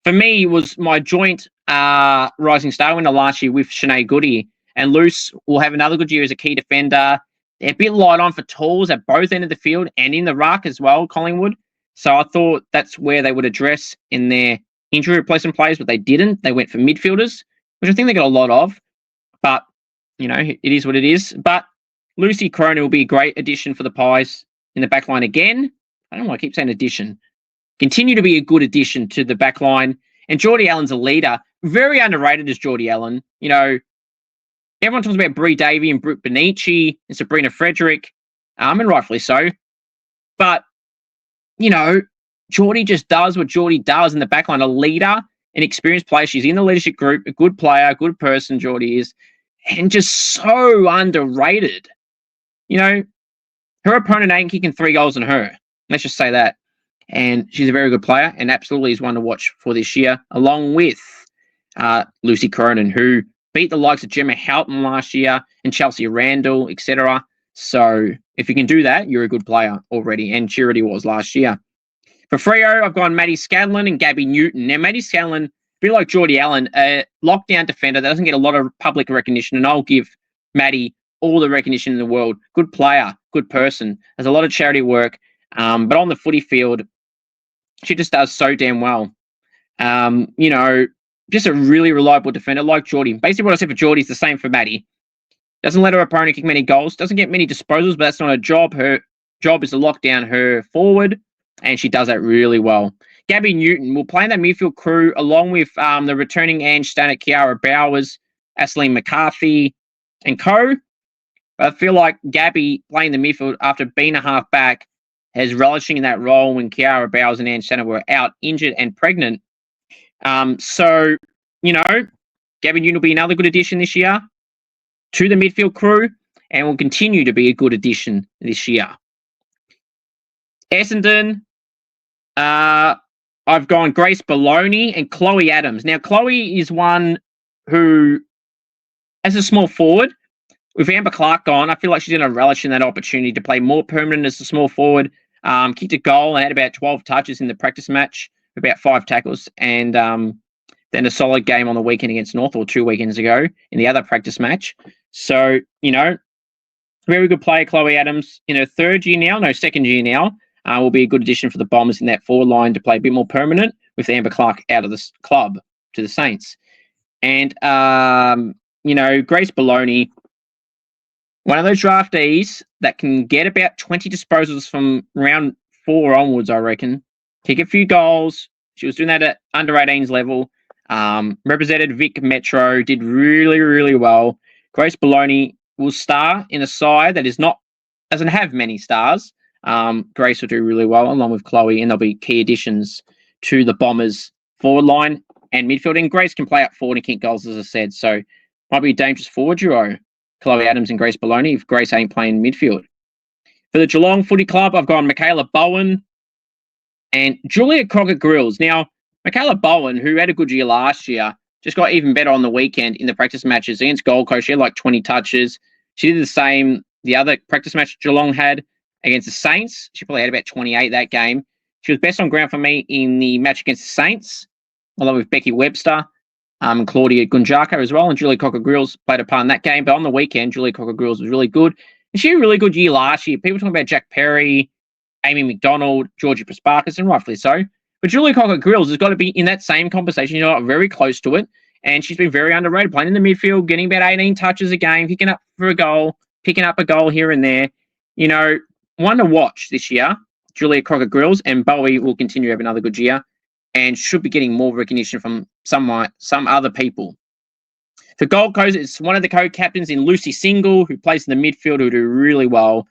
For me, was my joint rising star winner last year with Shanae Goody. And Luce will have another good year as a key defender. They're a bit light on for tools at both ends of the field and in the ruck as well, Collingwood. So I thought that's where they would address in their injury replacement players, but they didn't. They went for midfielders, which I think they got a lot of. But, it is what it is. But Lucy Cronin will be a great addition for the Pies in the back line again. I don't know why I keep saying addition. Continue to be a good addition to the back line. And Geordie Allen's a leader. Very underrated as Geordie Allen. Everyone talks about Brie Davey and Brooke Benici and Sabrina Frederick, and rightfully so. But, Geordie just does what Geordie does in the backline. A leader, an experienced player. She's in the leadership group, a good player, a good person, Geordie is, and just so underrated. Her opponent ain't kicking 3 goals on her. Let's just say that. And she's a very good player and absolutely is one to watch for this year, along with Lucy Cronin, who beat the likes of Gemma Houghton last year and Chelsea Randall, etc. So if you can do that, you're a good player already, and she already was last year. For Freo, I've gone Maddie Scanlon and Gabby Newton. Now, Maddie Scanlon, a bit like Geordie Allen, a lockdown defender that doesn't get a lot of public recognition, and I'll give Maddie all the recognition in the world. Good player, good person, has a lot of charity work, but on the footy field, she just does so damn well. Just a really reliable defender like Geordie. Basically what I said for Geordie is the same for Maddie. Doesn't let her opponent kick many goals, doesn't get many disposals, but that's not her job. Her job is to lock down her forward, and she does that really well. Gabby Newton will play in that midfield crew along with the returning Ange Stannett, Kiara Bowers, Aisling McCarthy, and co. But I feel like Gabby playing the midfield after being a half-back has relishing in that role when Kiara Bowers and Ange Stannett were out, injured and pregnant. So, Gabby Newton will be another good addition this year to the midfield crew and will continue to be a good addition this year. Essendon, I've gone Grace Baloney and Chloe Adams. Now, Chloe is one who, as a small forward, with Amber Clark gone, I feel like she's going to relish in that opportunity to play more permanent as a small forward. Kicked a goal and had about 12 touches in the practice match, about 5 tackles, and then a solid game on the weekend against North, or 2 weekends ago in the other practice match. So, very good player, Chloe Adams, in her second year now. Will be a good addition for the Bombers in that forward line to play a bit more permanent with Amber Clark out of the club to the Saints. And, Grace Baloney, one of those draftees that can get about 20 disposals from round 4 onwards, I reckon. Kick a few goals. She was doing that at under 18s level. Represented Vic Metro, did really, really well. Grace Baloney will star in a side that doesn't have many stars. Grace will do really well along with Chloe, and there'll be key additions to the Bombers forward line and midfield. And Grace can play up forward and kick goals, as I said. So might be a dangerous forward duo, Chloe Adams and Grace Bologna, if Grace ain't playing midfield. For the Geelong Footy Club, I've gone Michaela Bowen and Julia Crockett-Grills. Now, Michaela Bowen, who had a good year last year, just got even better on the weekend in the practice matches against Gold Coast. She had like 20 touches. She did the same the other practice match Geelong had against the Saints. She probably had about 28 that game. She was best on ground for me in the match against the Saints, along with Becky Webster, Claudia Gunjaka as well, and Julia Crocker-Grills played a part in that game. But on the weekend, Julia Crocker-Grills was really good. And she had a really good year last year. People talking about Jack Perry, Amy McDonald, Georgie Prasparkas, and rightfully so. But Julia Crocker-Grills has got to be in that same conversation. You know, very close to it. And she's been very underrated, playing in the midfield, getting about 18 touches a game, picking up for a goal, picking up a goal here and there. You know, one to watch this year, Julia Crocker-Grills, and Bowie will continue to have another good year and should be getting more recognition from some other people. For Gold Coast, it's one of the co-captains in Lucy Single, who plays in the midfield, who do really well.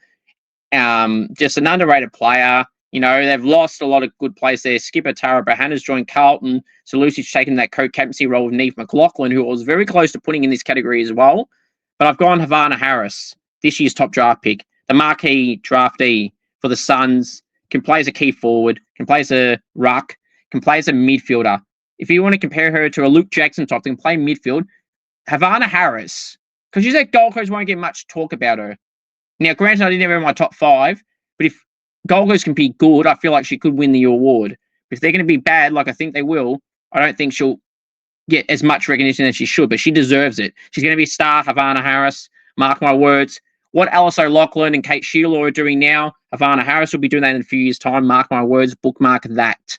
Just an underrated player. You know, they've lost a lot of good players there. Skipper Tara Bahana's joined Carlton, so Lucy's taken that co-captaincy role with Neve McLaughlin, who I was very close to putting in this category as well. But I've gone Havana Harris, this year's top draft pick, the marquee draftee for the Suns, can play as a key forward, can play as a ruck, can play as a midfielder. If you want to compare her to a Luke Jackson type, can play midfield, Havana Harris, because she's at Gold Coast, won't get much talk about her. Now, granted, I didn't have her in my top 5, but if Gold Coast can be good, I feel like she could win the award. If they're going to be bad, like I think they will, I don't think she'll get as much recognition as she should, but she deserves it. She's going to be a star, Havana Harris. Mark my words. What Alice O'Loughlin and Kate Sheila are doing now, Havana Harris will be doing that in a few years' time. Mark my words. Bookmark that.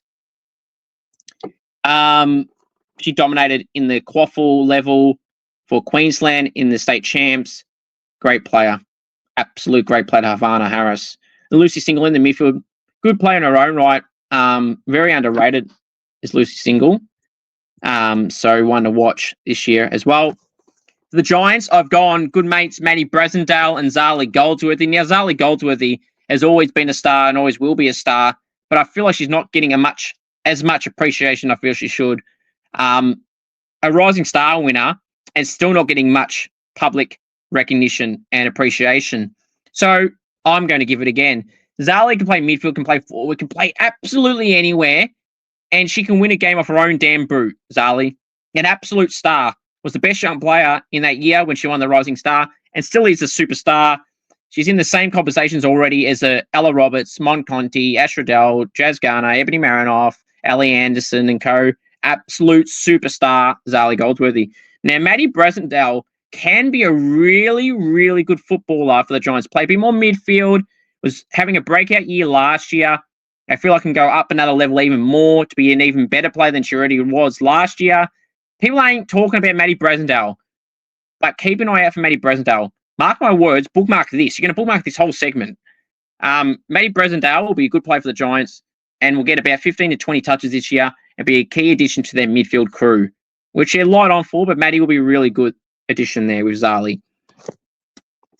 She dominated in the quaffle level for Queensland in the state champs. Great player. Absolute great player, Havana Harris. Lucy Single in the midfield. Good player in her own right. Very underrated is Lucy Single. So one to watch this year as well. For the Giants, I've gone good mates Maddie Brasendale and Zali Goldsworthy. Now, Zali Goldsworthy has always been a star and always will be a star, but I feel like she's not getting as much appreciation I feel she should. A Rising Star winner and still not getting much public recognition and appreciation. So I'm going to give it again. Zali can play midfield, can play forward, can play absolutely anywhere, and she can win a game off her own damn boot, Zali. An absolute star. Was the best young player in that year when she won the Rising Star, and still is a superstar. She's in the same conversations already as Ella Roberts, Mon Conti, Ash Riddell, Jazz Garner, Ebony Marinoff, Ellie Anderson and co. Absolute superstar, Zali Goldsworthy. Now, Maddie Brasendale can be a really, really good footballer for the Giants. Play a bit more midfield, was having a breakout year last year. I feel I can go up another level even more to be an even better player than she already was last year. People ain't talking about Maddie Brasendale, but keep an eye out for Maddie Brasendale. Mark my words, bookmark this. You're going to bookmark this whole segment. Maddie Brasendale will be a good player for the Giants and will get about 15 to 20 touches this year and be a key addition to their midfield crew, which they're light on for, but Maddie will be a really good addition there with Zali. For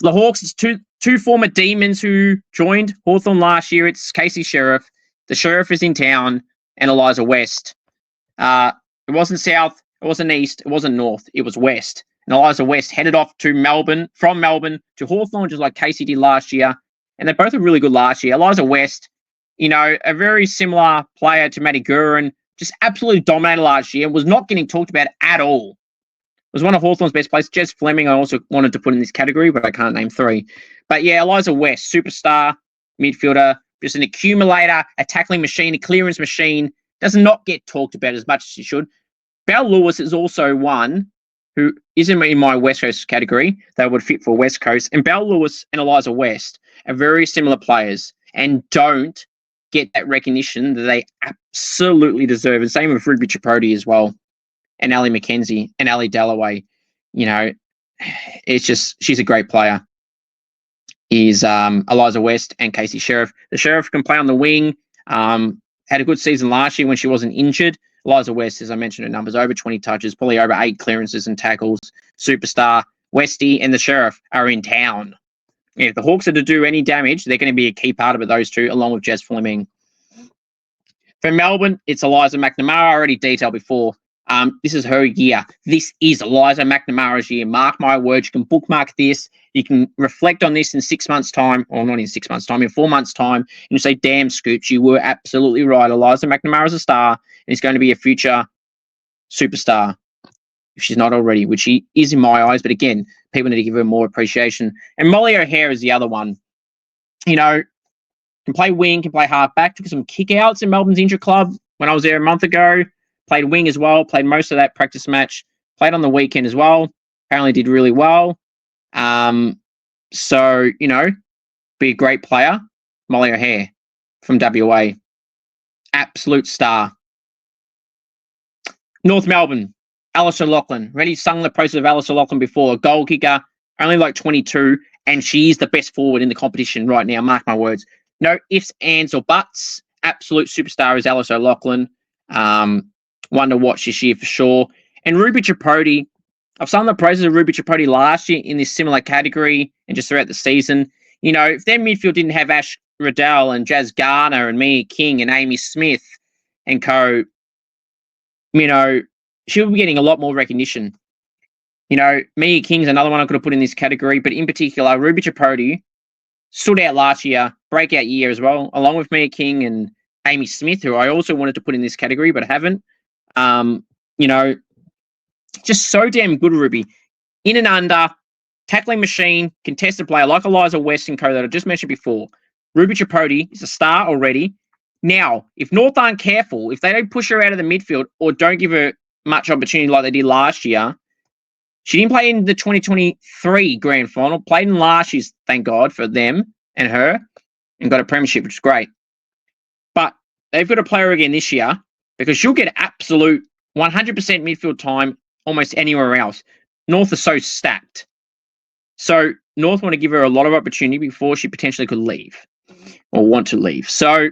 the Hawks, it's two former Demons who joined Hawthorn last year. It's Casey Sheriff. The Sheriff is in town, and Eliza West. It wasn't South. It wasn't East, it wasn't North, it was West. And Eliza West headed off to Melbourne, from Melbourne to Hawthorn, just like Casey did last year. And they both were really good last year. Eliza West, you know, a very similar player to Maddie Gurin, just absolutely dominated last year, was not getting talked about at all. Was one of Hawthorn's best players. Jez Fleming, I also wanted to put in this category, but I can't name 3. But yeah, Eliza West, superstar, midfielder, just an accumulator, a tackling machine, a clearance machine, does not get talked about as much as she should. Belle Lewis is also one who isn't in my West Coast category that would fit for West Coast. And Belle Lewis and Eliza West are very similar players and don't get that recognition that they absolutely deserve. And same with Ruby Chipote as well. And Ali McKenzie and Ali Dalloway. You know, it's just, she's a great player. Is Eliza West and Casey Sheriff. The Sheriff can play on the wing. Had a good season last year when she wasn't injured. Eliza West, as I mentioned, her numbers over 20 touches, probably over 8 clearances and tackles. Superstar. Westy, and the Sheriff are in town. If the Hawks are to do any damage, they're going to be a key part of it, those two, along with Jez Fleming. For Melbourne, it's Eliza McNamara. I already detailed before. This is her year. This is Eliza McNamara's year. Mark my words. You can bookmark this. You can reflect on this in 6 months' time, or not in 6 months' time, in 4 months' time, and you say, damn, Scoops, you were absolutely right. Eliza McNamara's a star, and is going to be a future superstar, if she's not already, which she is in my eyes. But again, people need to give her more appreciation. And Molly O'Hare is the other one. You know, can play wing, can play halfback, took some kick-outs in Melbourne's intra club when I was there a month ago. Played wing as well, played most of that practice match, played on the weekend as well. Apparently did really well. So, you know, be a great player. Molly O'Hare from WA. Absolute star. North Melbourne, Alice O'Loughlin. Already sung the process of Alice O'Loughlin before. A goal kicker, only like 22, and she's the best forward in the competition right now. Mark my words. No ifs, ands, or buts. Absolute superstar is Alice O'Loughlin. One to watch this year for sure. And Ruby Tripodi. I've sung the process of Ruby Tripodi last year in this similar category and just throughout the season. You know, if their midfield didn't have Ash Riddell and Jazz Garner and Mia King and Amy Smith and co, you know, she'll be getting a lot more recognition. You know, Mia King's another one I could have put in this category, but in particular, Ruby Tripodi stood out last year, breakout year as well, along with Mia King and Amy Smith, who I also wanted to put in this category, but haven't. You know, just so damn good, Ruby. In and under, tackling machine, contested player like Eliza West and co that I just mentioned before. Ruby Tripodi is a star already. Now, if North aren't careful, if they don't push her out of the midfield or don't give her much opportunity like they did last year, she didn't play in the 2023 grand final, played in last year's, thank God for them and her, and got a premiership, which is great. But they've got to play her again this year because she'll get absolute 100% midfield time almost anywhere else. North are so stacked. So North want to give her a lot of opportunity before she potentially could leave or want to leave. So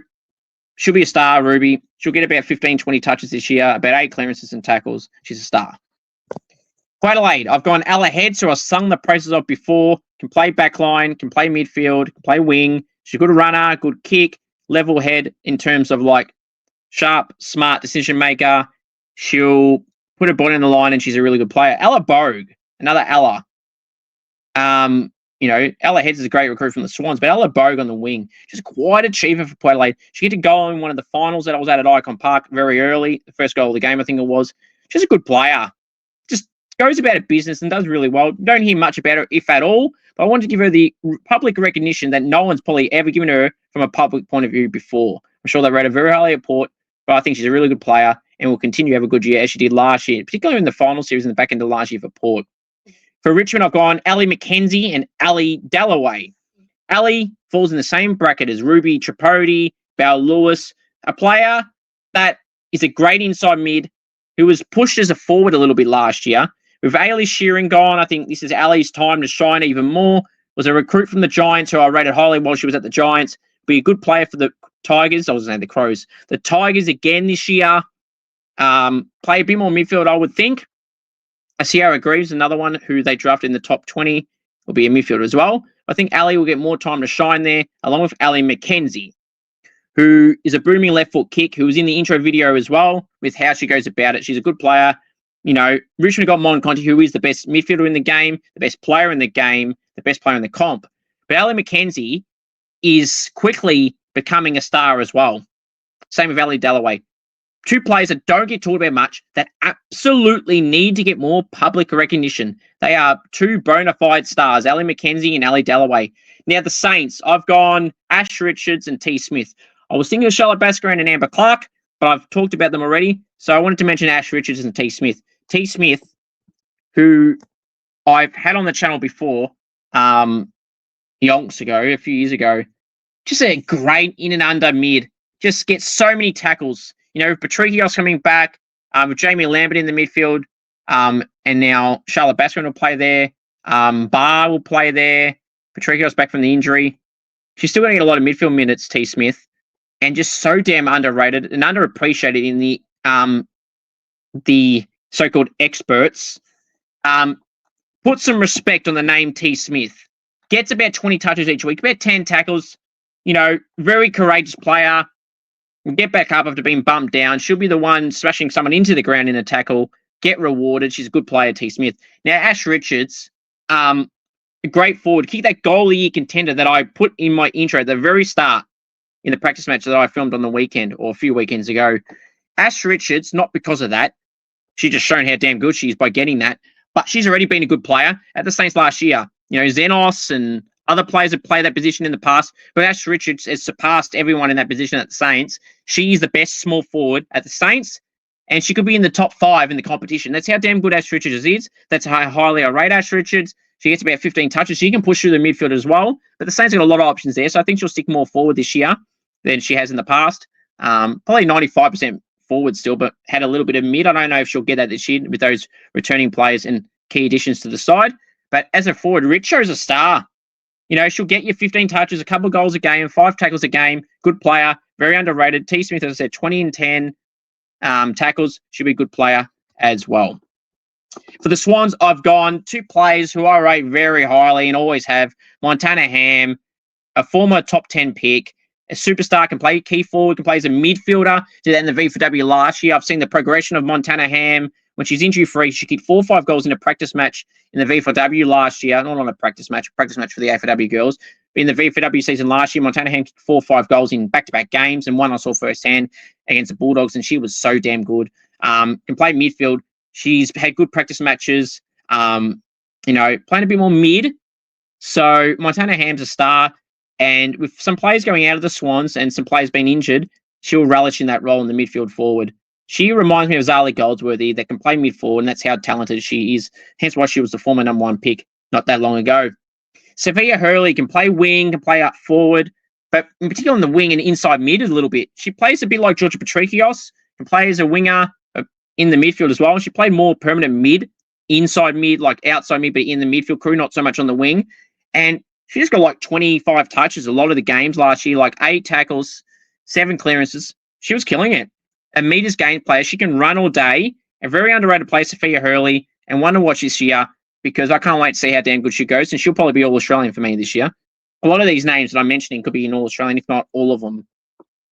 she'll be a star, Ruby. She'll get about 15, 20 touches this year, about 8 clearances and tackles. She's a star. Adelaide, I've gone Ella Heads, who I've sung the process of before. Can play backline, can play midfield, can play wing. She's a good runner, good kick, level head in terms of like sharp, smart decision maker. She'll put her body on the line and she's a really good player. Ella Bogue, another Ella. You know, Ella Heads is a great recruit from the Swans, but Ella Bogue on the wing, she's quite an achiever for Port Adelaide. She get to go in one of the finals that I was at Icon Park very early, the first goal of the game, I think it was. She's a good player. Just goes about her business and does really well. Don't hear much about her, if at all, but I wanted to give her the public recognition that no one's probably ever given her from a public point of view before. I'm sure they rate her very highly at Port, but I think she's a really good player and will continue to have a good year as she did last year, particularly in the final series in the back end of last year for Port. For Richmond, I've gone Ali McKenzie and Ali Dalloway. Ali falls in the same bracket as Ruby Tripodi, Belle Lewis, a player that is a great inside mid who was pushed as a forward a little bit last year. With Ailey Shearing gone, I think this is Ali's time to shine even more. Was a recruit from the Giants who I rated highly while she was at the Giants. Be a good player for the Tigers. I was saying the Crows. The Tigers again this year. Play a bit more midfield, I would think. Sierra Greaves, another one who they drafted in the top 20, will be a midfielder as well. I think Ali will get more time to shine there, along with Ali McKenzie, who is a booming left foot kick, who was in the intro video as well with how she goes about it. She's a good player. You know, Richmond got Mon Conti, who is the best midfielder in the game, the best player in the game, the best player in the comp. But Ali McKenzie is quickly becoming a star as well. Same with Ali Dalloway. Two players that don't get talked about much that absolutely need to get more public recognition. They are two bona fide stars, Ali McKenzie and Ali Dalloway. Now, the Saints, I've gone Ash Richards and T. Smith. I was thinking of Charlotte Baskerand and Amber Clark, but I've talked about them already. So I wanted to mention Ash Richards and T. Smith. T. Smith, who I've had on the channel before, yonks ago, a few years ago, just a great in and under mid. Just gets so many tackles. You know, Patrikios coming back, with Jamie Lambert in the midfield, and now Charlotte Baskerand will play there. Barr will play there. Patrikios back from the injury. She's still going to get a lot of midfield minutes, T. Smith, and just so damn underrated and underappreciated in the so-called experts. Put put some respect on the name T. Smith. Gets about 20 touches each week, about 10 tackles. Very courageous player. Will get back up after being bumped down. She'll be the one smashing someone into the ground in a tackle. Get rewarded. She's a good player, T. Smith. Now, Ash Richards, a great forward. Kick that goal of the year contender that I put in my intro at the very start in the practice match that I filmed on the weekend or a few weekends ago. Ash Richards, not because of that. She just shown how damn good she is by getting that. But she's already been a good player at the Saints last year. Xenos and other players have played that position in the past, but Ash Richards has surpassed everyone in that position at the Saints. She is the best small forward at the Saints, and she could be in the top 5 in the competition. That's how damn good Ash Richards is. That's how highly I rate Ash Richards. She gets about 15 touches. She can push through the midfield as well, but the Saints have got a lot of options there, so I think she'll stick more forward this year than she has in the past. Probably 95% forward still, but had a little bit of mid. I don't know if she'll get that this year with those returning players and key additions to the side, but as a forward, Rich shows a star. She'll get you 15 touches, a couple of goals a game, 5 tackles a game. Good player, very underrated. T. Smith, as I said, 20 and 10 tackles. She'll be a good player as well. For the Swans, I've gone 2 players who I rate very highly and always have. Montana Ham, a former top 10 pick, a superstar, can play key forward, can play as a midfielder. Did that in the V4W last year. I've seen the progression of Montana Ham. When she's injury-free, she kicked 4 or 5 goals in a practice match in the V4W last year. Not on a practice match for the AFLW girls. But in the V4W season last year, Montana Ham kicked 4 or 5 goals in back-to-back games, and one I saw firsthand against the Bulldogs, and she was so damn good. Can play midfield. She's had good practice matches, playing a bit more mid. So Montana Ham's a star, and with some players going out of the Swans and some players being injured, she'll relish in that role in the midfield forward. She reminds me of Zali Goldsworthy that can play mid-forward, and that's how talented she is. Hence why she was the former number 1 pick not that long ago. Sophia Hurley can play wing, can play up forward, but in particular on the wing and inside mid a little bit. She plays a bit like Georgia Patrikios, can play as a winger in the midfield as well. She played more permanent mid, inside mid, like outside mid, but in the midfield crew, not so much on the wing. And she just got like 25 touches a lot of the games last year, like 8 tackles, 7 clearances. She was killing it. A meters gained player. She can run all day. A very underrated player, Sophia Hurley, and one to watch this year because I can't wait to see how damn good she goes, and she'll probably be All-Australian for me this year. A lot of these names that I'm mentioning could be in All-Australian, if not all of them.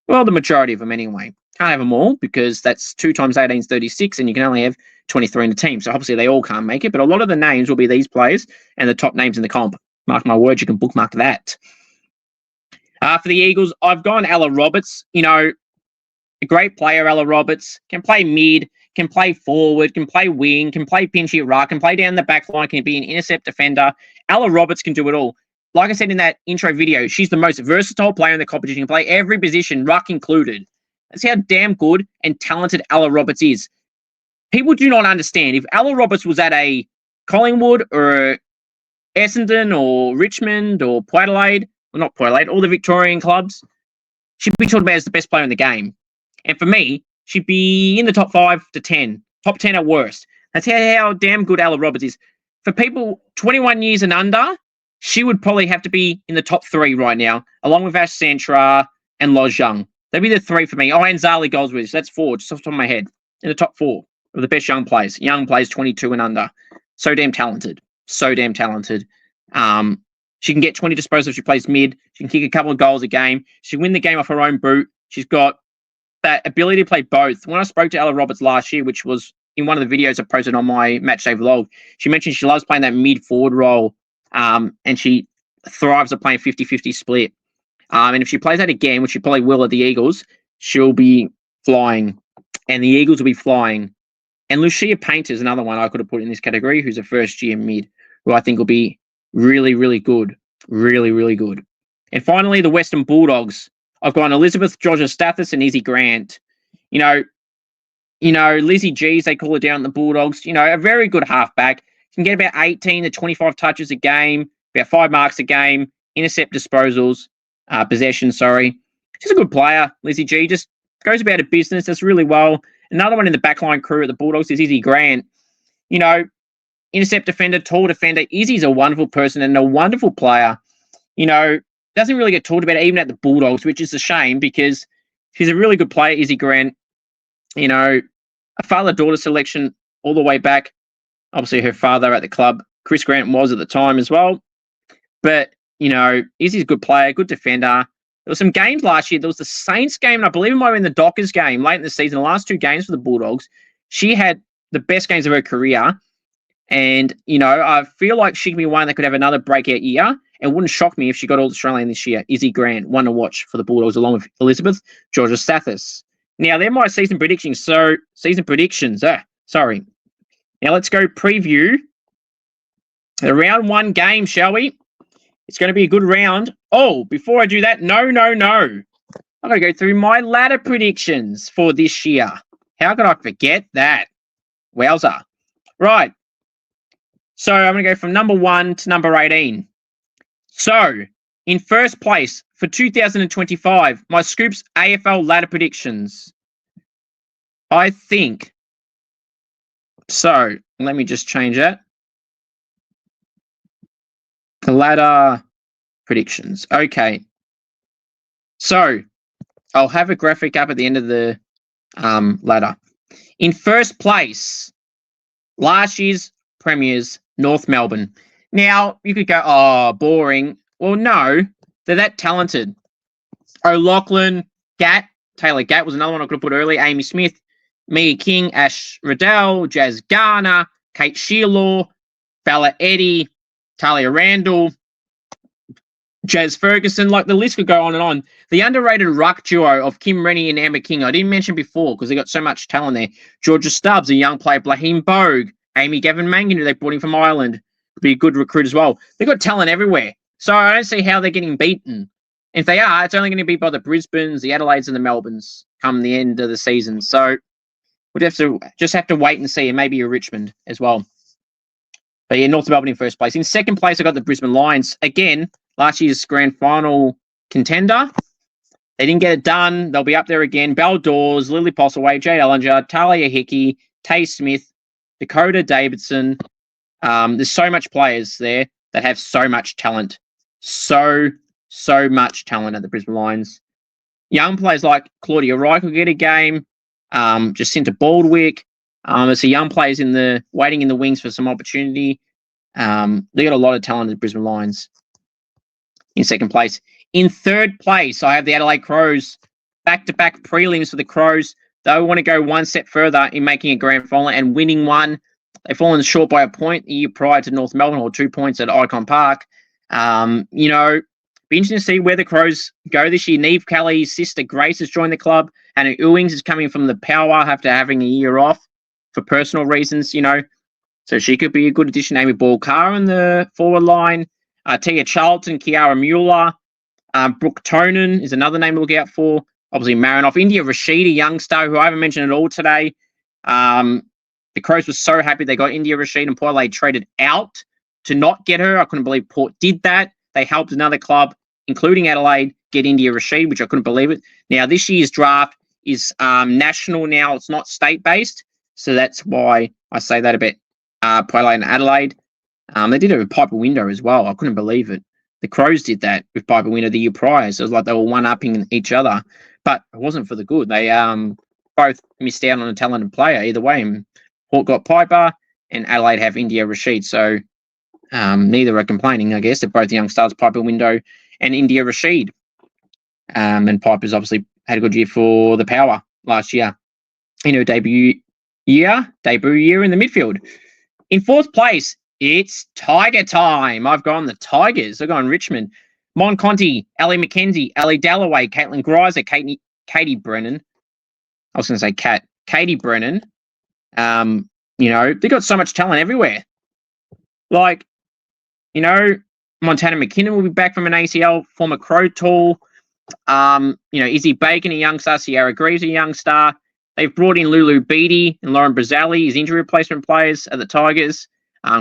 Well, the majority of them anyway. Can't have them all because that's 2 times 18 is 36, and you can only have 23 in a team. So obviously they all can't make it, but a lot of the names will be these players and the top names in the comp. Mark my words, you can bookmark that. For the Eagles, I've gone Ella Roberts. A great player, Ella Roberts. Can play mid, can play forward, can play wing, can play pinch hit ruck, can play down the back line, can be an intercept defender. Ella Roberts can do it all. Like I said in that intro video, she's the most versatile player in the competition. Can play every position, ruck included. That's how damn good and talented Ella Roberts is. People do not understand. If Ella Roberts was at a Collingwood or Essendon or Richmond or Port Adelaide, well, not Port Adelaide, all the Victorian clubs, she'd be talked about as the best player in the game. And for me, she'd be in the top 5 to 10, top 10 at worst. That's how damn good Ella Roberts is. For people 21 years and under, she would probably have to be in the top 3 right now, along with Ash Santra and Loz Young. They'd be the 3 for me. Oh, and Zali Goldsworthy. So that's 4, just off the top of my head. In the top 4 of the best young players. Young players 22 and under. So damn talented. So damn talented. She can get 20 disposals if she plays mid. She can kick a couple of goals a game. She can win the game off her own boot. She's got that ability to play both. When I spoke to Ella Roberts last year, which was in one of the videos I posted on my Matchday vlog, she mentioned she loves playing that mid-forward role, and she thrives at playing 50-50 split. And if she plays that again, which she probably will at the Eagles, she'll be flying, and the Eagles will be flying. And Lucia Painter is another one I could have put in this category, who's a first-year mid, who I think will be really, really good. Really, really good. And finally, the Western Bulldogs. I've gone Elizabeth Georgia Stathis and Izzy Grant. Lizzie G, as they call it down in the Bulldogs, a very good halfback. Can get about 18 to 25 touches a game, about 5 marks a game, intercept disposals, possession, sorry. She's a good player, Lizzie G. Just goes about her business, does really well. Another one in the backline crew at the Bulldogs is Izzy Grant. Intercept defender, tall defender. Izzy's a wonderful person and a wonderful player. Doesn't really get talked about even at the Bulldogs, which is a shame because she's a really good player, Izzy Grant. A father-daughter selection all the way back. Obviously, her father at the club Chris Grant was at the time as well. But, Izzy's a good player, good defender. There were some games last year. There was the Saints game, and I believe it might have been the Dockers game late in the season, the last 2 games for the Bulldogs. She had the best games of her career. And, I feel like she could be one that could have another breakout year. It wouldn't shock me if she got all Australian this year. Izzy Grant, one to watch for the Bulldogs, along with Elizabeth Georgia-Stathis. Now, they're my season predictions. So, sorry. Now, let's go preview the round 1 game, shall we? It's going to be a good round. Oh, before I do that, no. I'm going to go through my ladder predictions for this year. How could I forget that? Wowza. Right. So I'm going to go from number 1 to number 18. So, in first place for 2025, my Scoops AFL ladder predictions. I think. So, let me just change that. The ladder predictions. Okay. So, I'll have a graphic up at the end of the ladder. In first place, last year's premiers, North Melbourne. Now, you could go, oh, boring. Well, no, they're that talented. O'Loughlin, Gatt, Taylor Gatt was another one I could have put early. Amy Smith, Mia King, Ash Riddell, Jazz Garner, Kate Shearlaw, Bella Eddy, Talia Randall, Jazz Ferguson. Like, the list could go on and on. The underrated ruck duo of Kim Rennie and Emma King, I didn't mention before because they got so much talent there. Georgia Stubbs, a young player, Blaheem Bogue, Amy Gavin Mangan, who they brought in from Ireland, could be a good recruit as well. They've got talent everywhere. So I don't see how they're getting beaten. If they are, it's only going to be by the Brisbanes, the Adelaides, and the Melbournes come the end of the season. So we'd have to wait and see, and maybe a Richmond as well. But yeah, North Melbourne in first place. In second place, I got the Brisbane Lions. Again, last year's grand final contender. They didn't get it done. They'll be up there again. Belle Dawes, Lily Postlethwaite, Jade Ellinger, Talia Hickey, Tay Smith, Dakota Davidson. There's so much players there that have so much talent. So much talent at the Brisbane Lions. Young players like Claudia Wright will get a game. Jacinta Baldwick. There's some young players waiting in the wings for some opportunity. They got a lot of talent at the Brisbane Lions. In second place. In third place, I have the Adelaide Crows. Back-to-back prelims for the Crows. They want to go one step further in making a grand final and winning one. They've fallen short by a point the year prior to North Melbourne, or 2 points at Icon Park. Be interesting to see where the Crows go this year. Neve Kelly's sister Grace has joined the club, and Ewings is coming from the Power after having a year off for personal reasons, So she could be a good addition. Amy Ball-Carr in the forward line. Tia Charlton, Kiara Mueller. Brooke Tonin is another name to look out for. Obviously, Marinoff. India Rashid, a young star who I haven't mentioned at all today. The Crows were so happy they got India Rashid, and Port traded out to not get her. I couldn't believe Port did that. They helped another club, including Adelaide, get India Rashid, which I couldn't believe it. Now, this year's draft is national now. It's not state-based. So that's why I say that about Port and Adelaide. They did it with Piper Window as well. I couldn't believe it. The Crows did that with Piper Window the year prior. So it was like they were one-upping each other. But it wasn't for the good. They both missed out on a talented player either way. And Port got Piper, and Adelaide have India Rashid. So neither are complaining, I guess. They're both young stars, Piper Window and India Rashid. And Piper's obviously had a good year for the Power last year. In her debut year in the midfield. In fourth place, it's Tiger time. I've gone the Tigers. I've gone Richmond. Mon Conti, Ali McKenzie, Ali Dalloway, Caitlin Greiser, Katie Brennan. I was going to say Katie Brennan. They got so much talent everywhere. Like, Montana McKinnon will be back from an ACL, former Crow Tool. Izzy Bacon, a young star. Sierra Greaves, a young star. They've brought in Lulu Beattie and Lauren Brazelli as injury replacement players at the Tigers.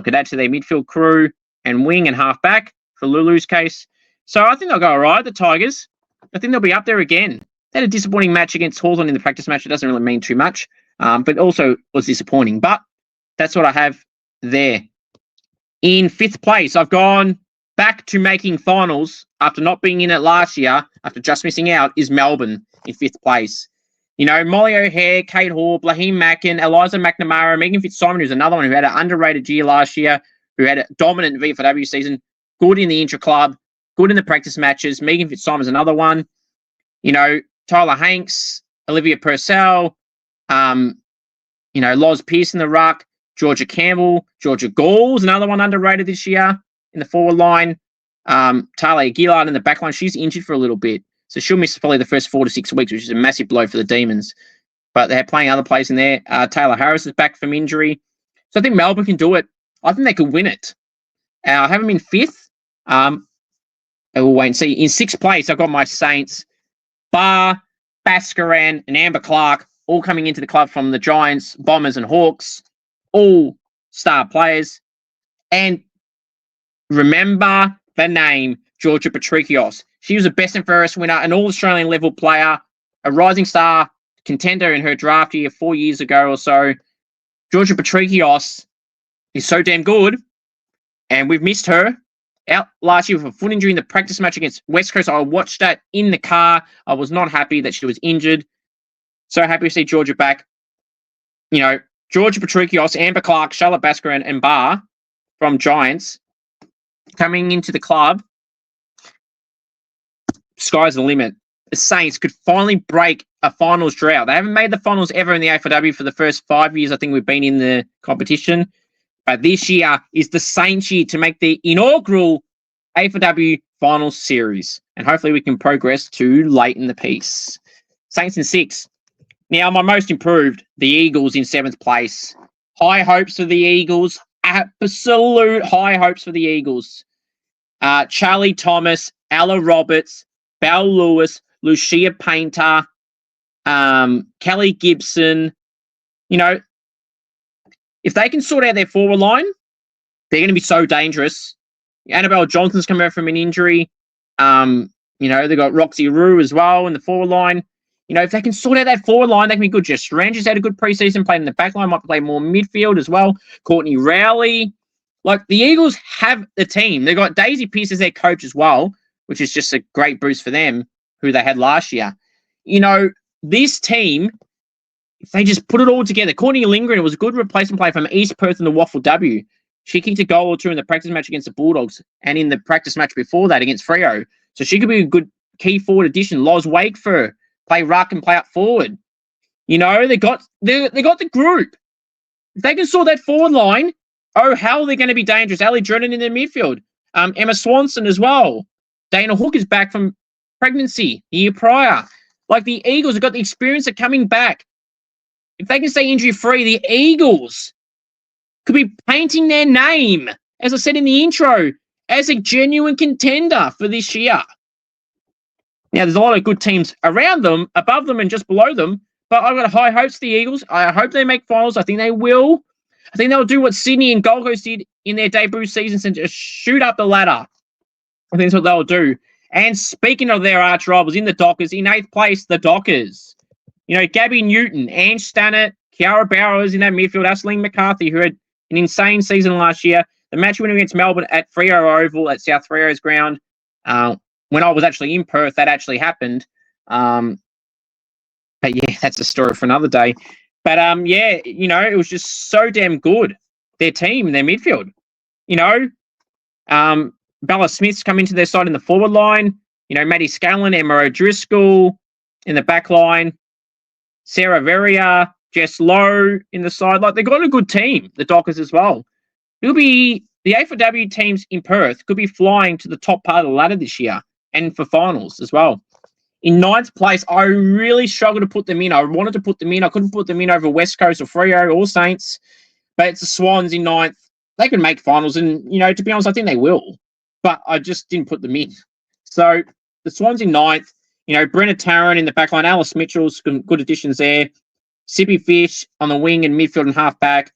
Could add to their midfield crew and wing and half back for Lulu's case. So I think they'll go all right, the Tigers. I think they'll be up there again. They had a disappointing match against Hawthorn in the practice match. It doesn't really mean too much, but also was disappointing. But that's what I have there. In fifth place, I've gone back to making finals after not being in it last year, after just missing out, is Melbourne in fifth place. Molly O'Hare, Kate Hall, Blaheem Mackin, Eliza McNamara, Megan Fitzsimon, who's another one who had an underrated year last year, who had a dominant VFLW season, good in the intra-club, good in the practice matches. Megan Fitzsimon's another one. You know, Tyler Hanks, Olivia Purcell, Loz Pearce in the ruck, Georgia Campbell, Georgia Gall's another one underrated this year in the forward line. Talia Gillard in the back line, she's injured for a little bit. So she'll miss probably the first 4 to 6 weeks, which is a massive blow for the Demons. But they're playing other players in there. Taylor Harris is back from injury. So I think Melbourne can do it. I think they could win it. I have them in 5th. We'll wait and see. In 6th place, I've got my Saints, Barr, Baskaran, and Amber Clark, all coming into the club from the Giants, Bombers, and Hawks. All star players. And remember the name, Georgia Patrikios. She was a best and fairest winner, an all-Australian level player, a rising star contender in her draft year 4 years ago or so. Georgia Patrikios is so damn good, and we've missed her. Out last year with a foot injury in the practice match against West Coast. I watched that in the car. I was not happy that she was injured. So happy to see Georgia back. You know, Georgia Patrikios, Amber Clark, Charlotte Baskaran, and Barr from Giants coming into the club. Sky's the limit. The Saints could finally break a finals drought. They haven't made the finals ever in the AFLW for the first 5 years I think we've been in the competition. But this year is the Saints year to make the inaugural AFLW finals series. And hopefully we can progress to late in the piece. Saints in 6. Now, my most improved, the Eagles in 7th place. High hopes for the Eagles. Absolute high hopes for the Eagles. Charlie Thomas, Ella Roberts, Belle Lewis, Lucia Painter, Kelly Gibson. You know, if they can sort out their forward line, they're going to be so dangerous. Annabelle Johnson's come out from an injury. They've got Roxy Rue as well in the forward line. You know, if they can sort out that forward line, they can be good. Jess Ranger's had a good preseason, played in the back line, might play more midfield as well. Courtney Rowley. Like, the Eagles have the team. They've got Daisy Pearce as their coach as well, which is just a great boost for them, who they had last year. You know, this team, if they just put it all together, Courtney Lindgren was a good replacement player from East Perth in the Waffle W. She kicked a goal or two in the practice match against the Bulldogs and in the practice match before that against Freo. So she could be a good key forward addition. Loz Wakeford, play ruck and play up forward. You know, they got the group. If they can sort that forward line, oh, how are they going to be dangerous? Ali Drennan in their midfield. Emma Swanson as well. Dana Hook is back from pregnancy the year prior. Like, the Eagles have got the experience of coming back. If they can stay injury-free, the Eagles could be painting their name, as I said in the intro, as a genuine contender for this year. Now, there's a lot of good teams around them, above them, and just below them, but I've got high hopes for the Eagles. I hope they make finals. I think they will. I think they'll do what Sydney and Gold Coast did in their debut seasons and just shoot up the ladder. I think that's what they'll do. And speaking of their arch rivals in the Dockers, in 8th place, the Dockers. You know, Gabby Newton, Ange Stannett, Kiara Bowers in that midfield, Asleen McCarthy, who had an insane season last year. The match winner against Melbourne at Freo Oval at South Freo's ground. When I was actually in Perth, that actually happened. But yeah, that's a story for another day. But it was just so damn good. Their team, their midfield. You know, Bella Smith's come into their side in the forward line. You know, Maddie Scallon, Emma O'Driscoll in the back line. Sarah Verrier, Jess Lowe in the side. Like, they've got a good team, the Dockers as well. It'll be the AFLW teams in Perth could be flying to the top part of the ladder this year and for finals as well. In 9th place, I really struggled to put them in. I wanted to put them in. I couldn't put them in over West Coast or Freo or Saints. But it's the Swans in 9th. They can make finals. And, you know, to be honest, I think they will. But I just didn't put them in. So the Swans in 9th. You know, Brenna Tarrant in the back line. Alice Mitchell's good additions there. Sippy Fish on the wing and midfield and half-back.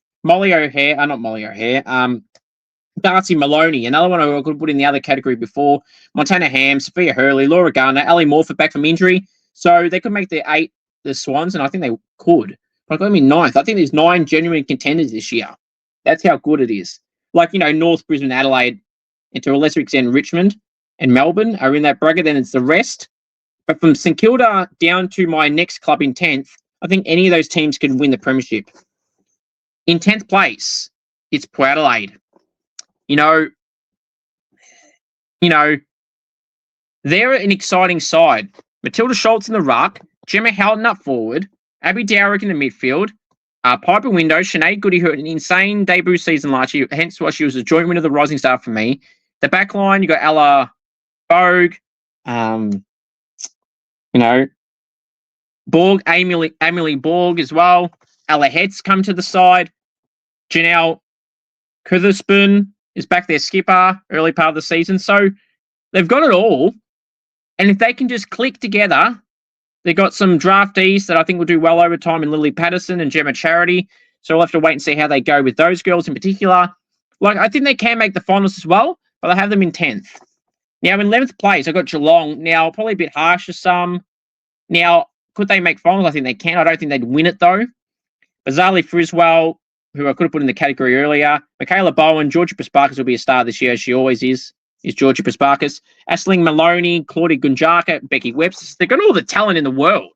Darcy Maloney, another one I could put in the other category before. Montana Ham, Sophia Hurley, Laura Garner, Ali Morford back from injury. So they could make the 8, the Swans, and I think they could. But I got them in 9th. I think there's 9 genuine contenders this year. That's how good it is. Like, you know, North Brisbane, Adelaide, and to a lesser extent Richmond and Melbourne are in that bracket. Then it's the rest. But from St Kilda down to my next club in 10th, I think any of those teams can win the premiership. In 10th place, it's Port Adelaide. You know, you know, they're an exciting side. Matilda Schultz in the ruck, Gemma Howden up forward, Abby Dowrick in the midfield, Piper Window, Sinead Goody, who had an insane debut season last year, hence why she was a joint winner of the Rising Star for me. The back line, you got Ella Bogue, Borg, Emily Borg as well. Ella Hetz come to the side. Janelle Kutherspoon is back there, skipper, early part of the season. So they've got it all. And if they can just click together, they've got some draftees that I think will do well over time in Lily Patterson and Gemma Charity. So we'll have to wait and see how they go with those girls in particular. Like, I think they can make the finals as well, but I have them in 10th. Now, in 11th place, I've got Geelong. Now, probably a bit harsh to some. Now, could they make finals? I think they can. I don't think they'd win it, though. Bazali Friswell, who I could have put in the category earlier. Michaela Bowen, Georgia Pasparkas will be a star this year, as she always is Georgia Pasparkas. Aisling Maloney, Claudia Gunjaka, Becky Webster. They've got all the talent in the world.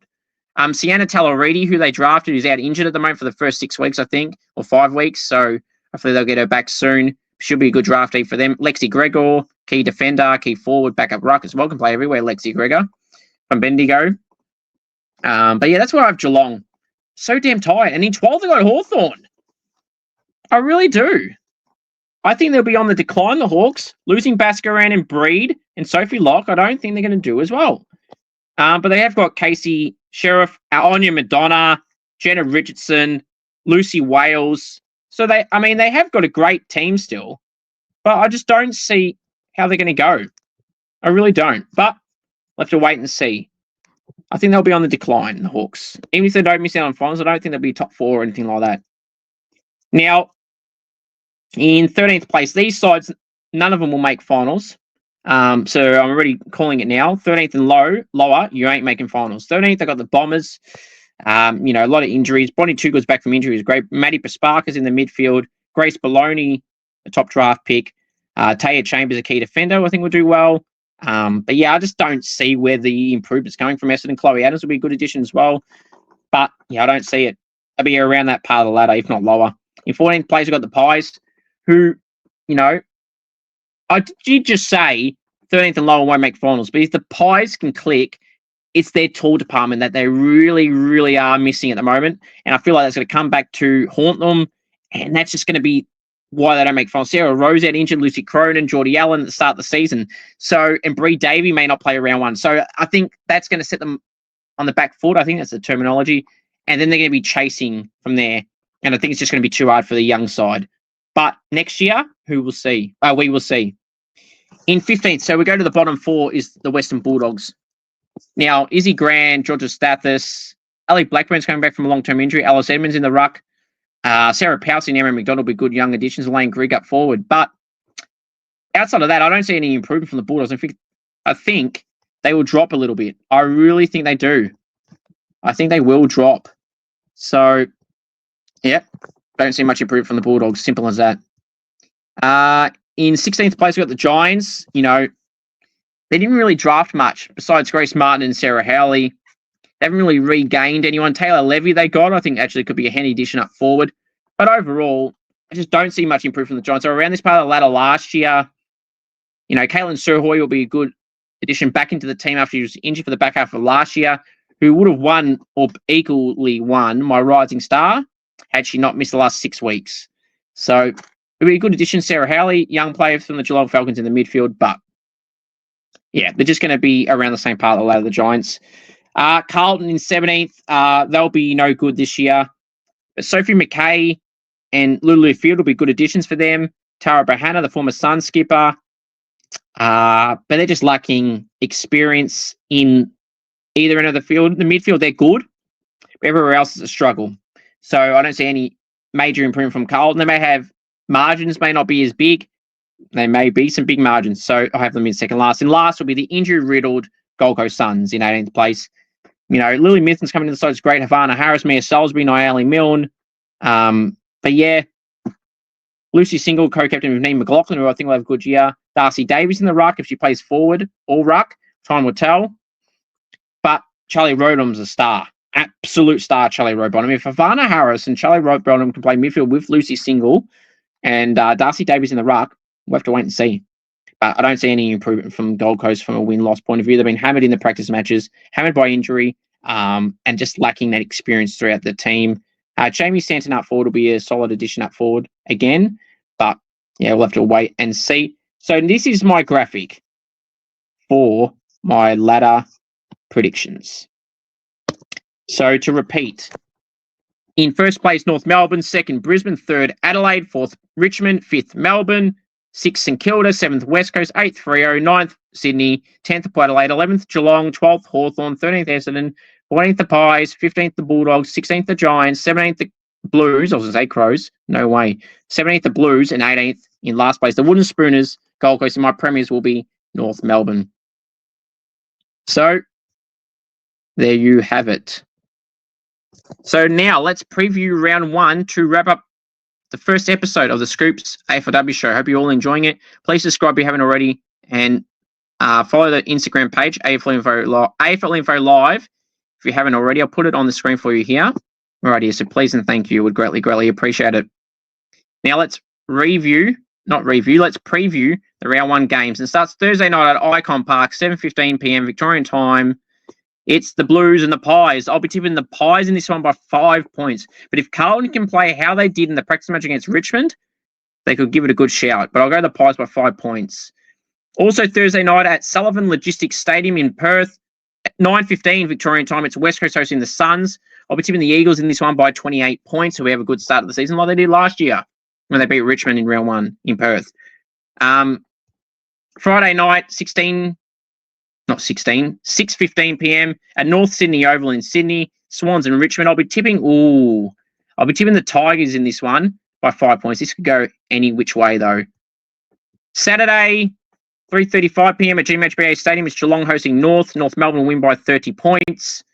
Sienna Tallaridi, who they drafted, who's out injured at the moment for the first 6 weeks, I think, or 5 weeks. So hopefully they'll get her back soon. She'll be a good draftee for them. Lexi Gregor, key defender, key forward, backup ruck as well. Can play everywhere, Lexi Gregor from Bendigo. But yeah, that's where I have Geelong. So damn tight. And in 12th, I got Hawthorn. I really do. I think they'll be on the decline, the Hawks. Losing Bascaran and Breed and Sophie Locke, I don't think they're going to do as well. But they have got Casey Sheriff, Anya Madonna, Jenna Richardson, Lucy Wales. So they have got a great team still. But I just don't see how they're going to go. I really don't. But we'll have to wait and see. I think they'll be on the decline, the Hawks. Even if they don't miss out on finals, I don't think they'll be top 4 or anything like that. Now, in 13th place, these sides, none of them will make finals. So I'm already calling it now. 13th and lower, you ain't making finals. 13th, I got the Bombers. A lot of injuries. Bonnie Toogood's back from injury is great. Maddie Pasparkas in the midfield. Grace Baloney, a top draft pick. Taya Chambers, a key defender, I think will do well. But yeah, I just don't see where the improvement's coming from. Essendon. Chloe Adams will be a good addition as well. But yeah, I don't see it. I'll be around that part of the ladder, if not lower. In 14th place, I've got the Pies, who, I did just say 13th and lower won't make finals. But if the Pies can click, it's their tall department that they really, really are missing at the moment. And I feel like that's going to come back to haunt them. And that's just going to be why they don't make finals. Sarah Rose out injured, Lucy Cronin, Geordie Allen at the start of the season. So, and Bree Davey may not play round 1. So I think that's going to set them on the back foot. I think that's the terminology. And then they're going to be chasing from there. And I think it's just going to be too hard for the young side. But next year, we will see. In 15th, so we go to the bottom 4 is the Western Bulldogs. Now, Izzy Grant, Georgia Stathis, Ali Blackburn's coming back from a long-term injury. Alice Edmonds in the ruck. Sarah Pouncey and Erin McDonald will be good young additions. Elaine Grigg up forward. But outside of that, I don't see any improvement from the Bulldogs. I think they will drop a little bit. I really think they do. I think they will drop. So, yeah, don't see much improvement from the Bulldogs. Simple as that. In 16th place, we've got the Giants. They didn't really draft much besides Grace Martin and Sarah Howley. They haven't really regained anyone. Taylor Levy they got, I think actually could be a handy addition up forward. But overall, I just don't see much improvement from the Giants. So around this part of the ladder last year, Caitlin Surhoy will be a good addition back into the team after she was injured for the back half of last year, who would have won or equally won my Rising Star had she not missed the last 6 weeks. So it would be a good addition. Sarah Howley, young player from the Geelong Falcons in the midfield. But yeah, they're just going to be around the same part of the ladder, the Giants. Carlton in 17th, they'll be no good this year. But Sophie McKay and Lulu Field will be good additions for them. Tara Bahana, the former Sun skipper. But they're just lacking experience in either end of the field. The midfield, they're good. But everywhere else is a struggle. So I don't see any major improvement from Carlton. They may have margins, may not be as big. There may be some big margins. So I have them in second last. And last will be the injury-riddled Gold Coast Suns in 18th place. Lily Mithens coming to the side is great. Havana Harris, Mia Salisbury, Niali Milne. But yeah, Lucy Single, co-captain with Neen McLaughlin, who I think will have a good year. Darcy Davies in the ruck if she plays forward or ruck. Time will tell. But Charlie Rodham's a star. Absolute star, Charlie Rodbottom. If Havana Harris and Charlie Rodbottom can play midfield with Lucy Single and Darcy Davies in the ruck, we'll have to wait and see. But I don't see any improvement from Gold Coast from a win-loss point of view. They've been hammered in the practice matches, hammered by injury, and just lacking that experience throughout the team. Jamie Stanton up forward will be a solid addition up forward again. But, yeah, we'll have to wait and see. So this is my graphic for my ladder predictions. So to repeat, in first place, North Melbourne, second, Brisbane, third, Adelaide, fourth, Richmond, fifth, Melbourne, sixth, St Kilda, seventh, West Coast, eighth, Freo, ninth, Sydney, 10th, Port Adelaide, 11th, Geelong, 12th, Hawthorn, 13th, Essendon, 14th, the Pies, 15th, the Bulldogs, 16th, the Giants, 17th, the Blues, I was going to say Crows, no way, 17th, the Blues, and 18th, in last place, the Wooden Spooners, Gold Coast, and my premiers will be North Melbourne. So, there you have it. So now let's preview round one to wrap up the first episode of the Scoops AFLW show. Hope you're all enjoying it. Please subscribe if you haven't already, and follow the Instagram page, AFL Info Live. If you haven't already, I'll put it on the screen for you here. Alright, here, so please and thank you. Would greatly appreciate it. Now let's preview the round one games. And it starts Thursday night at Icon Park, 7:15 p.m. Victorian time. It's the Blues and the Pies. I'll be tipping the Pies in this one by 5 points. But if Carlton can play how they did in the practice match against Richmond, they could give it a good shout. But I'll go the Pies by 5 points. Also Thursday night at Sullivan Logistics Stadium in Perth, at 9:15 Victorian time, it's West Coast hosting the Suns. I'll be tipping the Eagles in this one by 28 points, so we have a good start of the season like they did last year when they beat Richmond in round one in Perth. Friday night, 6:15 p.m. at North Sydney Oval in Sydney, Swans and Richmond. I'll be tipping the Tigers in this one by 5 points. This could go any which way though. Saturday, 3:35 p.m. at GMHBA Stadium, it's Geelong hosting North. North Melbourne win by 30 points.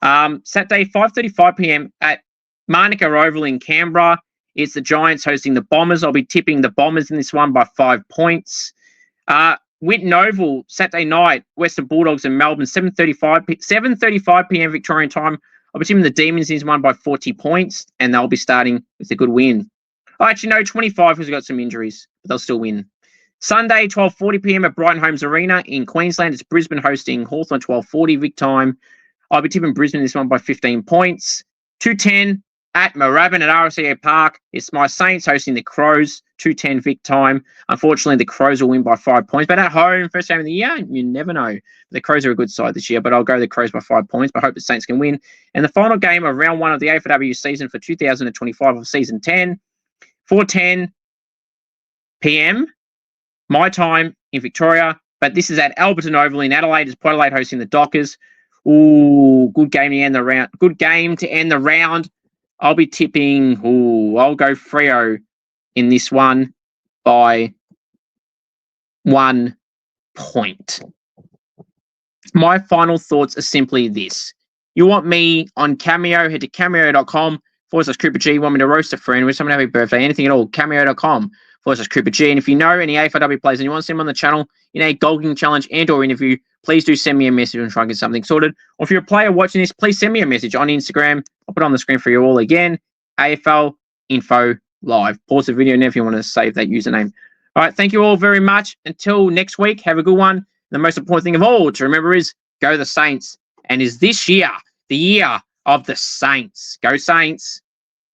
Saturday, 5:35 p.m. at Manuka Oval in Canberra, it's the Giants hosting the Bombers. I'll be tipping the Bombers in this one by 5 points. Winton Oval, Saturday night, Western Bulldogs and Melbourne, 7:35 p.m. Victorian time. I'll be tipping the Demons in this one by 40 points, and they'll be starting with a good win. Actually, no, 25 because we've got some injuries, but they'll still win. Sunday, 12:40 p.m. at Brighton Homes Arena in Queensland. It's Brisbane hosting Hawthorn, 12:40 Vic time. I'll be tipping Brisbane in this one by 15 points. 2:10 at Moorabbin at RSCA Park. It's my Saints hosting the Crows, 2:10 Vic time. Unfortunately, the Crows will win by 5 points. But at home, first game of the year, you never know. The Crows are a good side this year, but I'll go the Crows by 5 points. But I hope the Saints can win. And the final game of round one of the AFLW season for 2025 of season 10, 4:10 p.m. my time in Victoria. But this is at Alberton Oval in Adelaide. It's Port Adelaide hosting the Dockers. Ooh, good game to end the round. Good game to end the round. I'll be tipping. I'll go Freo in this one by 1 point. My final thoughts are simply this. You want me on Cameo, head to cameo.com/Cooper G. You want me to roast a friend, wish someone happy birthday, anything at all, cameo.com/Cooper G. And if you know any AFLW players and you want to see them on the channel in a Golden Challenge and or interview, please do send me a message and try and get something sorted. Or if you're a player watching this, please send me a message on Instagram. I'll put it on the screen for you all again. AFL Info Live. Pause the video now if you want to save that username. All right, thank you all very much. Until next week, have a good one. The most important thing of all to remember is go the Saints. And is this year the year of the Saints? Go Saints.